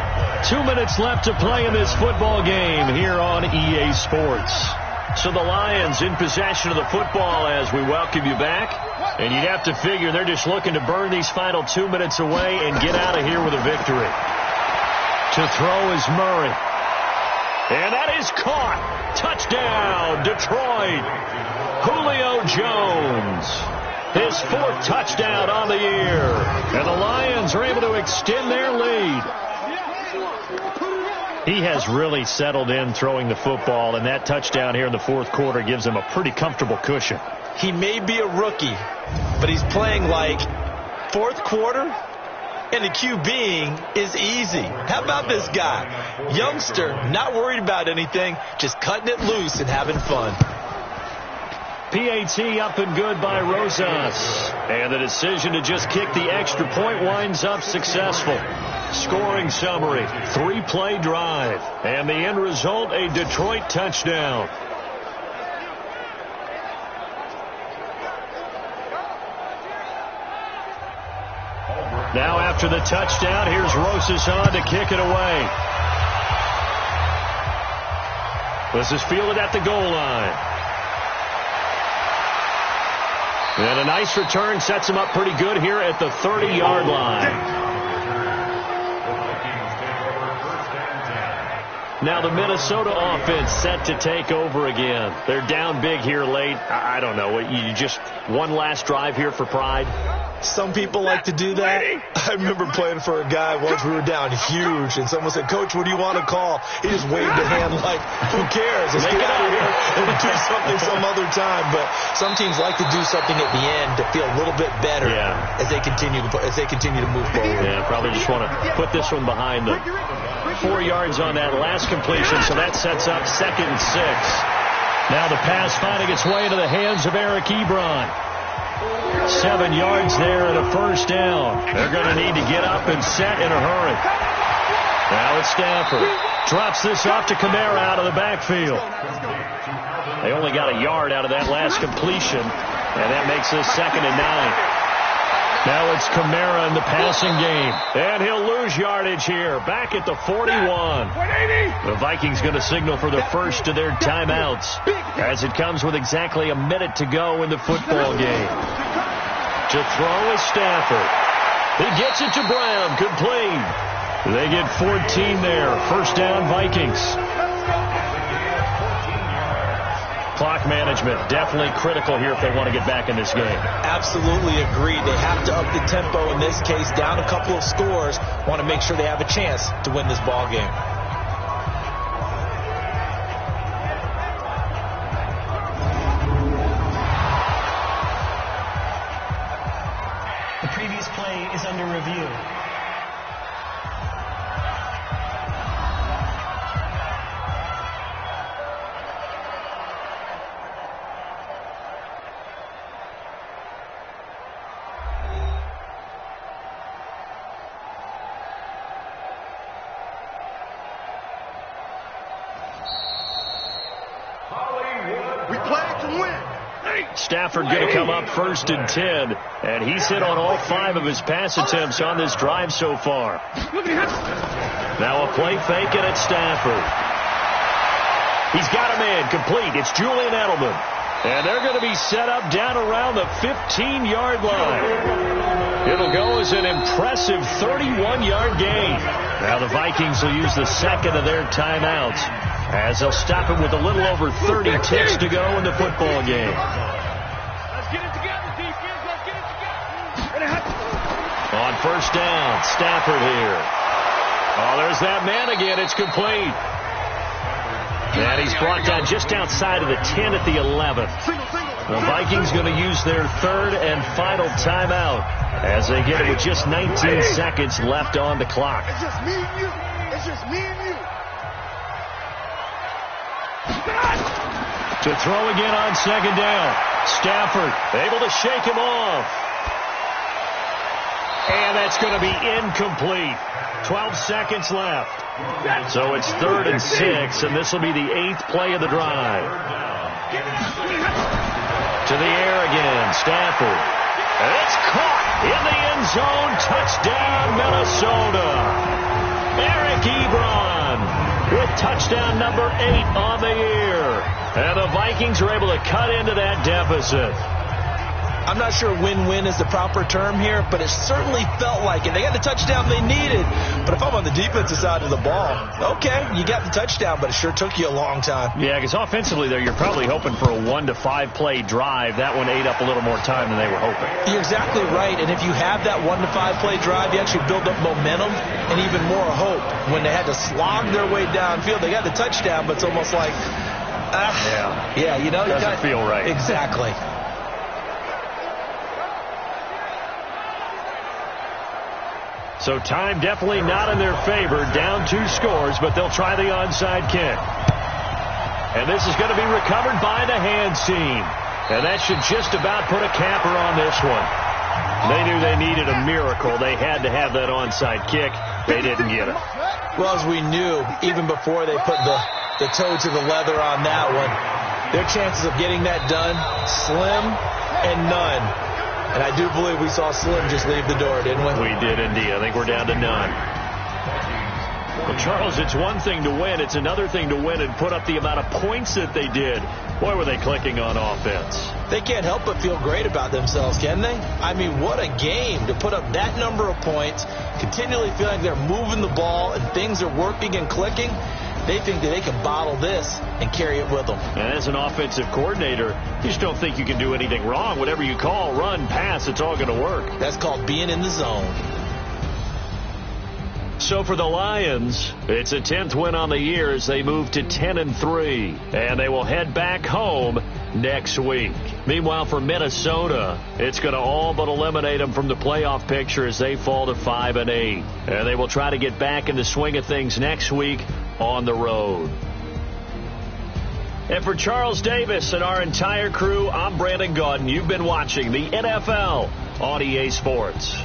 2 minutes left to play in this football game here on EA Sports. So the Lions in possession of the football as we welcome you back. And you'd have to figure they're just looking to burn these final 2 minutes away and get out of here with a victory. To throw is Murray. And that is caught. Touchdown, Detroit. Julio Jones. His 4th touchdown on the year. And the Lions are able to extend their lead. He has really settled in throwing the football, and that touchdown here in the 4th quarter gives him a pretty comfortable cushion. He may be a rookie, but he's playing like 4th quarter, and the QBing is easy. How about this guy? Youngster, not worried about anything, just cutting it loose and having fun. PAT up and good by Rosas. And the decision to just kick the extra point winds up successful. Scoring summary, 3-play drive. And the end result, a Detroit touchdown. Now after the touchdown, here's Rosas on to kick it away. This is fielded at the goal line. And a nice return sets him up pretty good here at the 30-yard line. Now the Minnesota offense set to take over again. They're down big here late. I don't know. You just one last drive here for pride? Some people like to do that. I remember playing for a guy once. We were down huge, and someone said, "Coach, what do you want to call?" He just waved a hand like, "Who cares? Let's get out of here and do something some other time." But some teams like to do something at the end to feel a little bit better as they continue to move forward. Yeah, probably just want to put this one behind them. 4 yards on that last completion, so that sets up 2nd and 6. Now the pass finding its way into the hands of Eric Ebron. 7 yards there and a first down. They're going to need to get up and set in a hurry. Now it's Stafford. Drops this off to Kamara out of the backfield. They only got a yard out of that last completion, and that makes this 2nd and 9. Now it's Kamara in the passing game. And he'll lose yardage here. Back at the 41. The Vikings going to signal for the first of their timeouts, as it comes with exactly a minute to go in the football game. To throw is Stafford. He gets it to Brown. Complete. They get 14 there. First down, Vikings. Clock management definitely critical here if they want to get back in this game. Absolutely agreed. They have to up the tempo in this case, down a couple of scores. Want to make sure they have a chance to win this ball game. The previous play is under review. Stafford going to come up 1st and 10, and he's hit on all 5 of his pass attempts on this drive so far. Now a play fake, and it's Stafford. He's got a man complete. It's Julian Edelman, and they're going to be set up down around the 15-yard line. It'll go as an impressive 31-yard gain. Now the Vikings will use the 2nd of their timeouts, as they'll stop it with a little over 30 ticks to go in the football game. On first down, Stafford here. Oh, there's that man again. It's complete. And he's brought down just outside of the 10 at the 11th. The Vikings going to use their 3rd and final timeout as they get it with just 19 seconds left on the clock. It's just me and you. It's just me and you. To throw again on 2nd down. Stafford able to shake him off. And that's going to be incomplete. 12 seconds left. So it's 3rd and 6, and this will be the 8th play of the drive. To the air again, Stafford. And it's caught in the end zone. Touchdown, Minnesota. Eric Ebron with touchdown number 8 on the year. And the Vikings are able to cut into that deficit. I'm not sure win-win is the proper term here, but it certainly felt like it. They got the touchdown they needed. But if I'm on the defensive side of the ball, okay, you got the touchdown, but it sure took you a long time. Yeah, because offensively there, you're probably hoping for a 1 to 5 play drive. That one ate up a little more time than they were hoping. You're exactly right. And if you have that 1 to 5 play drive, you actually build up momentum and even more hope. When they had to slog their way downfield, they got the touchdown, but it's almost like, you know, doesn't feel right. Exactly. So time definitely not in their favor. Down 2 scores, but they'll try the onside kick. And this is going to be recovered by the hands team. And that should just about put a capper on this one. They knew they needed a miracle. They had to have that onside kick. They didn't get it. Well, as we knew, even before they put the toe to the leather on that one, their chances of getting that done, slim and none. And I do believe we saw Slim just leave the door, didn't we? We did indeed. I think we're down to none. Well, Charles, it's one thing to win. It's another thing to win and put up the amount of points that they did. Boy, were they clicking on offense. They can't help but feel great about themselves, can they? I mean, what a game to put up that number of points, continually feeling like they're moving the ball and things are working and clicking. they think that they can bottle this and carry it with them. And as an offensive coordinator, you just don't think you can do anything wrong. Whatever you call, run, pass, it's all going to work. That's called being in the zone. So for the Lions, it's a 10th win on the year as they move to 10-3, and they will head back home next week. Meanwhile, for Minnesota, it's going to all but eliminate them from the playoff picture as they fall to 5-8, and they will try to get back in the swing of things next week on the road. And for Charles Davis and our entire crew, I'm Brandon Gaudin. You've been watching the NFL on EA Sports.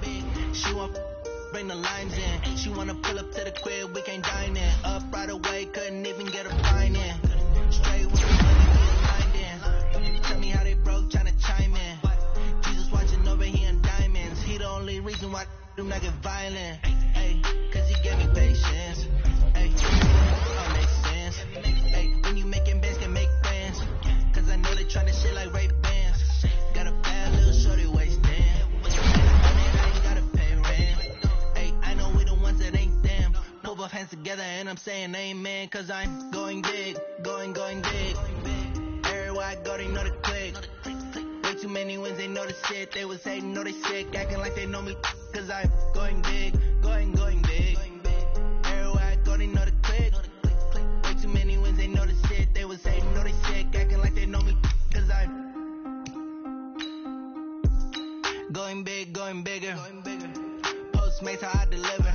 in. She want bring the lines in. She wanna pull up to the crib, we can't dine in. Up right away, couldn't even get a fine in. Straight with the money, we aligned in. Tell me how they broke, tryna chime in. Jesus watching over here in diamonds. He the only reason why do not get violent. Ay, cause he gave me patience. Ay, all makes sense. Ay, when you making bands, can make friends. Cause I know they tryna shit like Ray Bans. Got a bad little shorty wasting. Both hands together and I'm saying amen. Cause I'm going big, going big. Everywhere I go they know the click. Way too many wins, they know the shit. They was hating, know they sick, acting like they know me. Cause I'm going big, going big. Everywhere I go they know the click. Way too many wins, they know the shit. They was hating, know they sick, acting like they know me. Cause I'm going big, going bigger. Postmates how I deliver.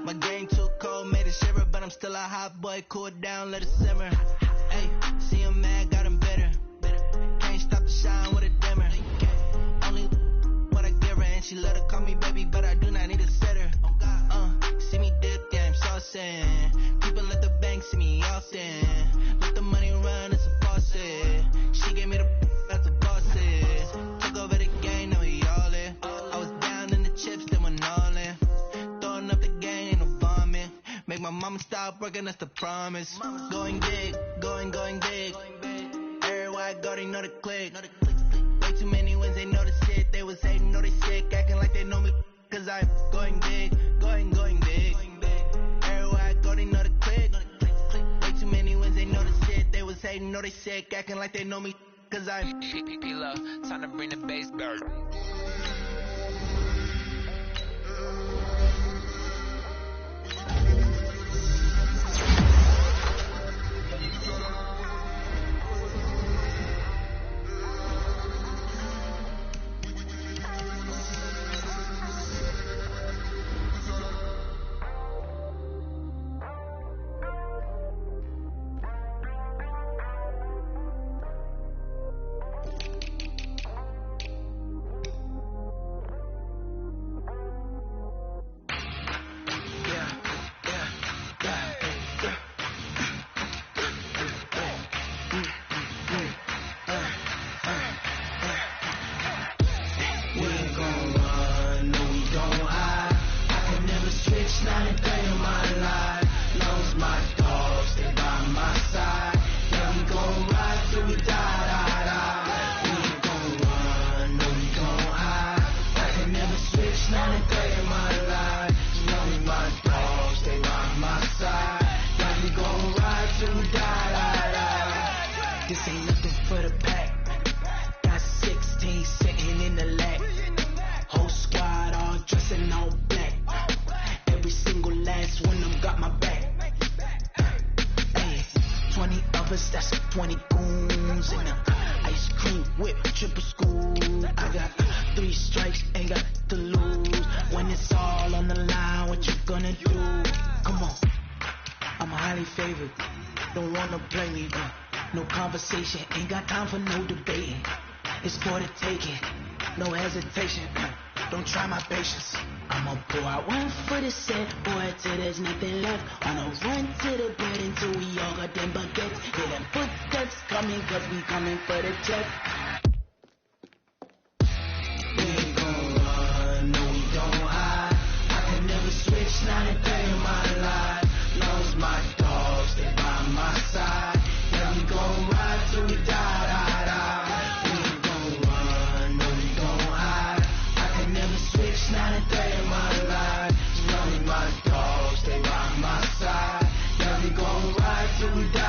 My game too cold, made it shiver, but I'm still a hot boy. Cool it down, let it simmer. Hey, see him mad, got him bitter. Can't stop the shine with a dimmer. Only what I give her, and she let her call me baby, but I do not need a sitter. See me dip, yeah, I'm saucing. People at the bank see me often. Let the money run, it's a faucet. She gave me the that's a faucet. Took over the game, now we all in. I was down in the chips, then went all in. Throwing up the game, ain't no bombing. Make my mama stop working, that's the promise. Going big, going big. Everywhere I go, they know the click. Way too many wins, they know the shit. They was hating, know they sick, acting like they know me. Cause I'm going big, going big. Everywhere I go, they know the click. Way too many wins, they know the shit. They was hating, know they sick, acting like they know me. Cause I'm P-Lo, time to bring the bass back. Ain't got time for no debating. It's for the taking. No hesitation. Don't try my patience. I'ma pour out one for the set, boy, till there's nothing left. On a run to the bed until we all got them baguettes. Hear them footsteps coming, cause we coming for the check. We ain't gon' run, no we don't hide. I can never switch, not a day in my life. Long as my dogs, they by my side. Yeah, we gon' ride till we die. We ain't gon' run, no we don't hide. I can never switch, not a day in my life. Long as my dogs, they by my side. Yeah, we gon' ride till we die.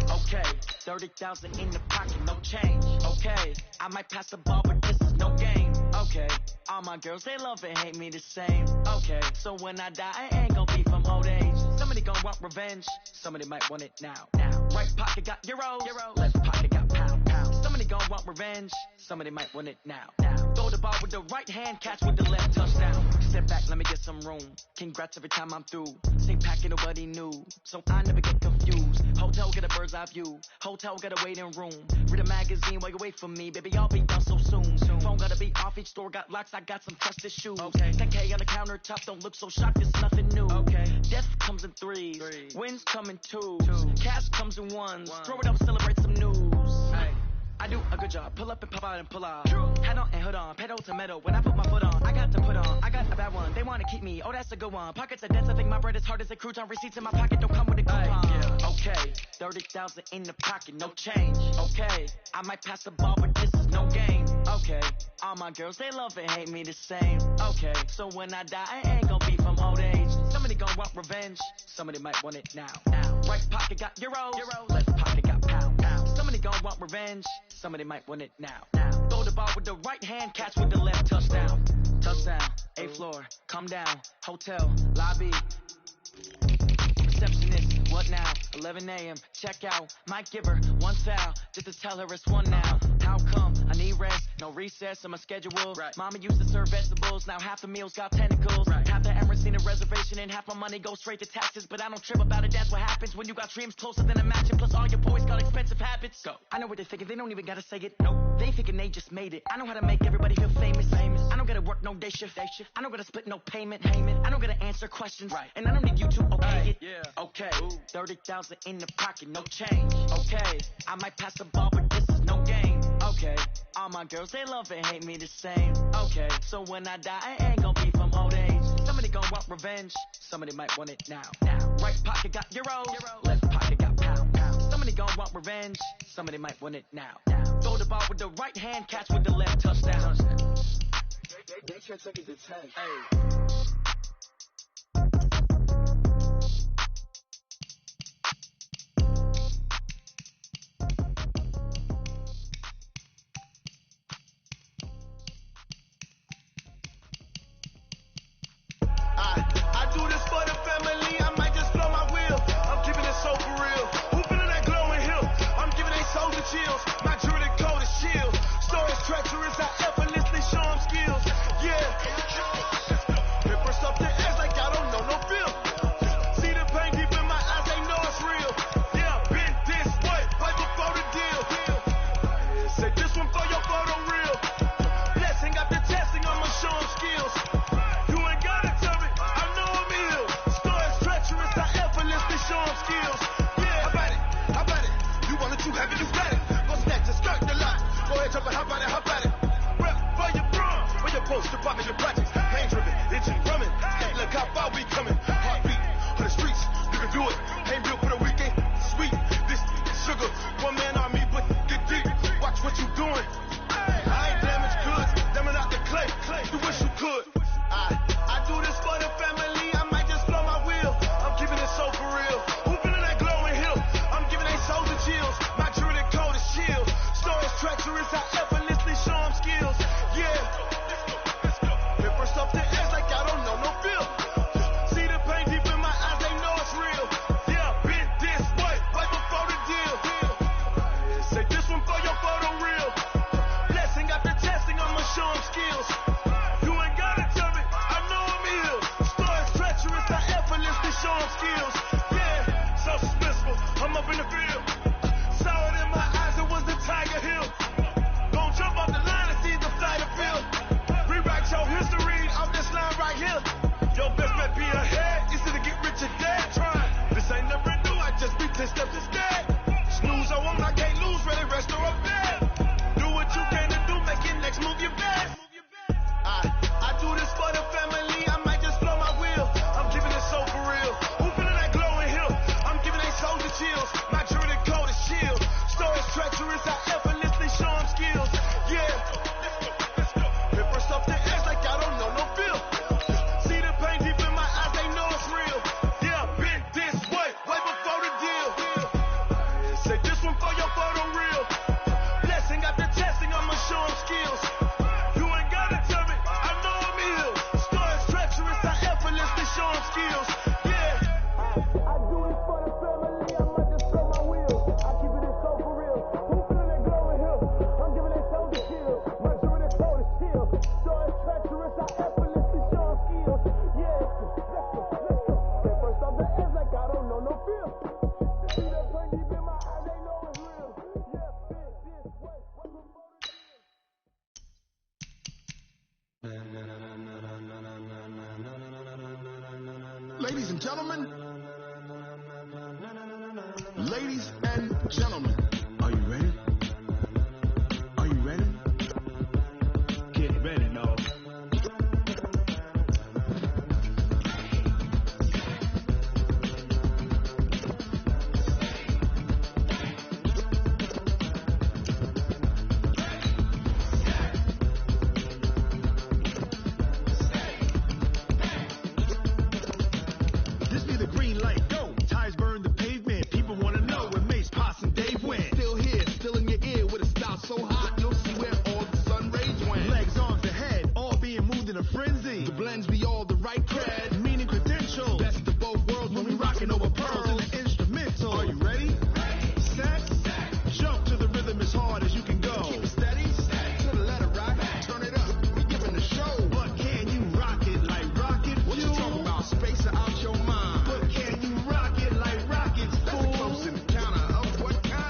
Okay, 30,000 in the pocket, no change. Okay, I might pass the ball, but this is no game. Okay, all my girls, they love and hate me the same. Okay, so when I die, I ain't gonna be from old age. Somebody gon' want revenge, somebody might want it now. Right pocket got euros, left pocket got pound. Somebody gon' want revenge, somebody might want it now. Throw the ball with the right hand, catch with the left, touchdown. Step back, let me get some room. Congrats every time I'm through. Same packet, nobody new, so I never get confused. Hotel get a bird's eye view, hotel get a waiting room. Read a magazine while you wait for me, baby, I'll be done so soon. Phone gotta be off, each store got locks, I got some trusted shoes. 10K on the countertop, don't look so shocked, it's nothing new. Death comes in threes, wins come in twos, cash comes in ones. Throw it up, celebrate some news. I do a good job, pull up and pop out and pull out. Hat on and hood on, pedal to metal. When I put my foot on, I got to put on. I got a bad one, they wanna keep me. Oh, that's a good one. Pockets are dense, I think my bread is hard as a crouton. Receipts in my pocket don't come with a coupon. Okay, 30,000 in the pocket, no change. Okay, I might pass the ball, but this is no game. Okay, all my girls, they love and hate me the same. Okay, so when I die, I ain't gonna be from old age. Somebody gon' want revenge, somebody might want it now. Right pocket got euros, left pocket got pound. Somebody gon' want revenge, somebody might want it now. Throw the ball with the right hand, catch with the left, touchdown. Touchdown, 8th floor, come down, hotel, lobby. Receptionist, what now? 11 a.m., check out. Might give her one towel, just to tell her it's one now. How come? I need rest, no recess on my schedule. Mama used to serve vegetables, now half the meals got tentacles. Half the Emirates need a reservation and half my money goes straight to taxes. But I don't trip about it, that's what happens when you got dreams closer than a matching. Plus all your boys got expensive habits. Go. I know what they're thinking, they don't even gotta say it. Nope, they thinking they just made it. I know how to make everybody feel famous. I don't gotta work no day shift. I don't gotta split no payment. I don't gotta answer questions. And I don't need you to okay it. Okay, 30,000 in the pocket, no change. Okay, I might pass the ball, but this is no game. Okay, all my girls, they love and hate me the same. Okay, so when I die, I ain't gonna be from old age. Somebody gon' want revenge, somebody might want it now. Right pocket got euros, left pocket got pound. Somebody gon' want revenge, somebody might want it now. Throw the ball with the right hand, catch with the left, touchdown. They can't take it to 10. I do this for the family, I might just blow my wheel. I'm keeping it so for real. Who feeling that glowing hill? I'm giving they souls the chills. My jewelry coat is shield. Stories treacherous, I effortlessly show them skills. Yeah. Paper stuff the edge like I don't know no feel. See the pain deep in my eyes, they know it's real. Yeah, been this way, right before the deal. Say this one for your photo reel. Blessing got the testing, I'ma show them skills. Show them skills. Yeah, how about it? You want it too heavy, you got it. Go snatch the skirt, the lot. Go ahead, jump it, how about it? Rep for your bro, for your post, your pocket, your projects. Pain driven, itching, drumming. Hey, look how far we coming. Heartbeat for the streets, you can do it. Ain't built for the weekend, sweet. This sugar, one man army, but get deep. Watch what you doing. I ain't damaged goods, damn out the clay. You wish you could. I do this for the family, I might just blow my wheel. I'm keeping it so for real. Who feeling that glowing hill? I'm giving they souls the chills. My jewelry coat is shield. Stories treacherous, I effortlessly show them skills. Yeah. Paper stuff the edge like I don't know no feel. See the pain deep in my eyes, they know it's real. Yeah, been this way, right before the deal. Say this one for your photo reel. Ladies and gentlemen, ladies and gentlemen, are you ready? Are you ready? Get ready, now. This be the green light, go. Ties burn the pavement. People want to know where Mace, Posse, and Dave went. Still here, still in your ear with a style so hot, you'll see where all the sun rays went. Legs, arms, and head, all being moved in a frenzy. The blends be all the right cred, meaning credential. Best of both worlds when we rocking over pearls in the instrumental. Are you ready? Set, jump to the rhythm as hard as you can go. Keep it steady, to the letter right, turn it up, we giving the show. But can you rock it like rocket fuel? What you talking about, space or out your mind? But can you rock it like rockets, fool? That's a close encounter of what kind?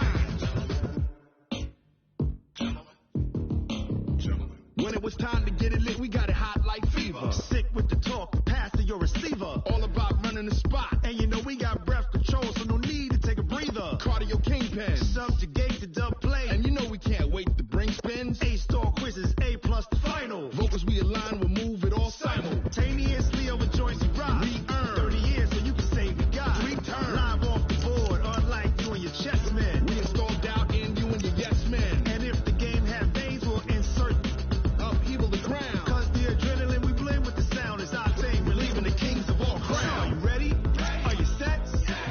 When it was time to get it lit, we got it hot like fever. Sick with the talk, pass to your receiver. All about running the spot, and you know we got breath control, so no need to take a breather. Cardio kingpin, subjugate the dub play, and you know we can't wait to bring spins. A-star quizzes, A+ the final. Vocals we align, we'll move it all simultaneously over joints we rock. We earn 30 years, so you can say we got 3 turns. Live off the board, unlike you and your chess men. We installed doubt in you and your yes men. And if the game had veins, we'll insert upheaval the ground. Cause the adrenaline we blend with the sound is our thing. We're leaving the kings of all crowns. Are you ready? Are you set?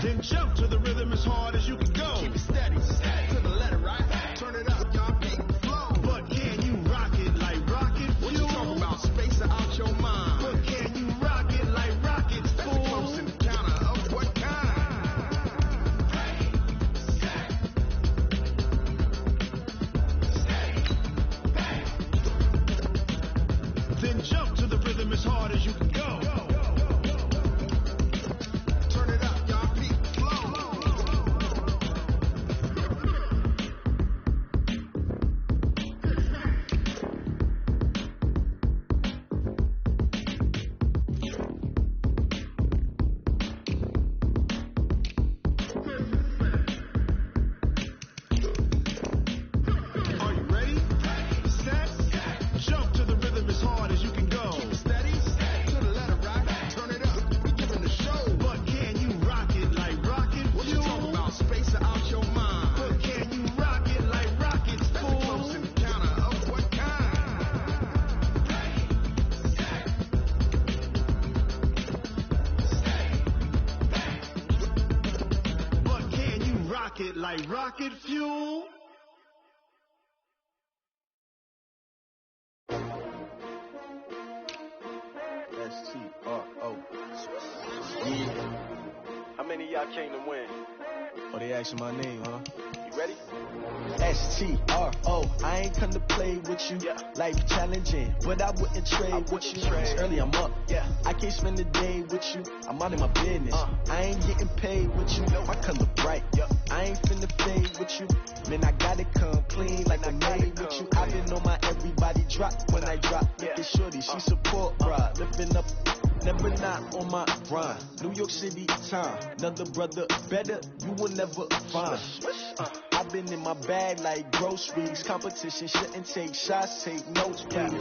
Then jump to the rhythm as hard as you can go. Keep it steady, to the letter right. Turn it up, y'all beat the flow. But can you rock it like rocket fuel? What you talking about, space or out your mind? But can you rock it like rockets, fool? That's a close encounter of what kind? Then jump to the rhythm as hard as you can go. Turn it up, y'all beat the flow. Are you ready? Set, jump to the rhythm as hard as you can go. Keep it steady, to the letter right. Turn it up, we giving the show. But can you rock it like rocket fuel? What you talking about, space or out your mind? But can you rock it like rockets, fool? That's a close encounter of what kind? But can you rock it like rocket fuel? S-T-R-O. Yeah. How many of y'all came to win? Oh, they asking my name, huh? You ready? S-T-R-O. I ain't come to play with you. Yeah. Life challenging, but I wouldn't trade with you. It's early, I'm up. Yeah. I can't spend the day with you. I'm out of my business. I ain't getting paid with you. My color bright. Yeah. I ain't finna fade with you. Man, I gotta come clean like I made with you. I been on my everybody drop when I drop. Look at shorty, she support ride. Lifting up, never not on my grind. New York City time, another brother better, you will never find. I've been in my bag like groceries. Competition shouldn't take shots, take notes, please.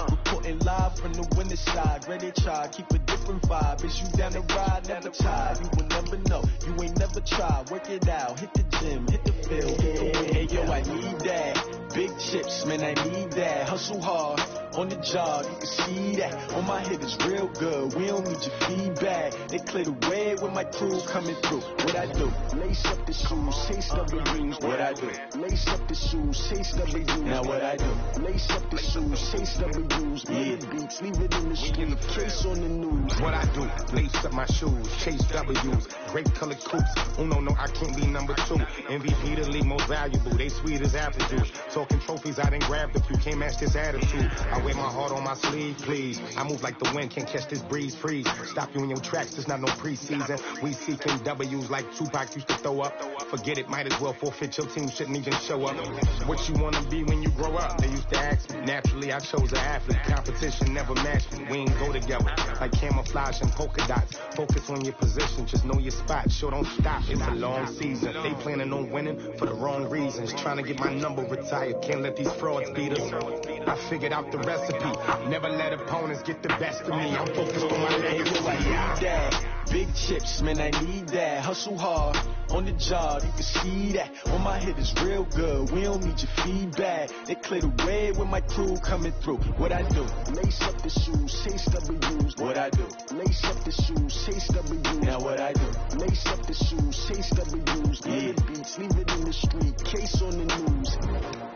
Reporting live from the winter side. Ready to try, keep a different vibe. Is you down the ride, never tired. You will never know, you ain't never tried. Work it out, hit the gym, hit the field, hit the wind. Hey yo, I need that. Big chips, man, I need that. Hustle hard, on the job, you can see that. On my head is real good, we don't need your feedback. They clear the way with my crew coming through. What I do? Lace up the shoes, chase W's. What I do? Lace up the shoes, chase W's. Now what I do? Lace up the shoes, chase W's. Yeah, beats, leave it in the street, case on the news. What I do? Lace up my shoes, chase W's. Great colored coupes. Uno, no, I can't be number 2. MVP the league most valuable. They sweet as apple juice. So Talking trophies, I didn't grab the few. Can't match this attitude. I wear my heart on my sleeve, please. I move like the wind, can't catch this breeze, freeze. Stop you in your tracks, there's not no preseason. We seeking W's like Tupac used to throw up. Forget it, might as well forfeit. Your team shouldn't even show up. What you wanna be when you grow up? They used to ask me. Naturally, I chose an athlete. Competition never matched me. We ain't go together like camouflage and polka dots. Focus on your position, just know your spot. Sure, don't stop. It's a long season. They planning on winning for the wrong reasons. Trying to get my number retired. Can't let these frauds beat us. I figured out the recipe. Never let opponents get the best of me. I'm focused on my legacy. I need that. Big chips, man, I need that. Hustle hard on the job, you can see that. On my head is real good. We don't need your feedback. They clear the way with my crew coming through. What I do? Lace up the shoes, chase W's. What I do? Lace up the shoes, chase W's. Now what I do? Lace up the shoes, chase W's. Yeah. Beats, leave it in the street. Case on the news.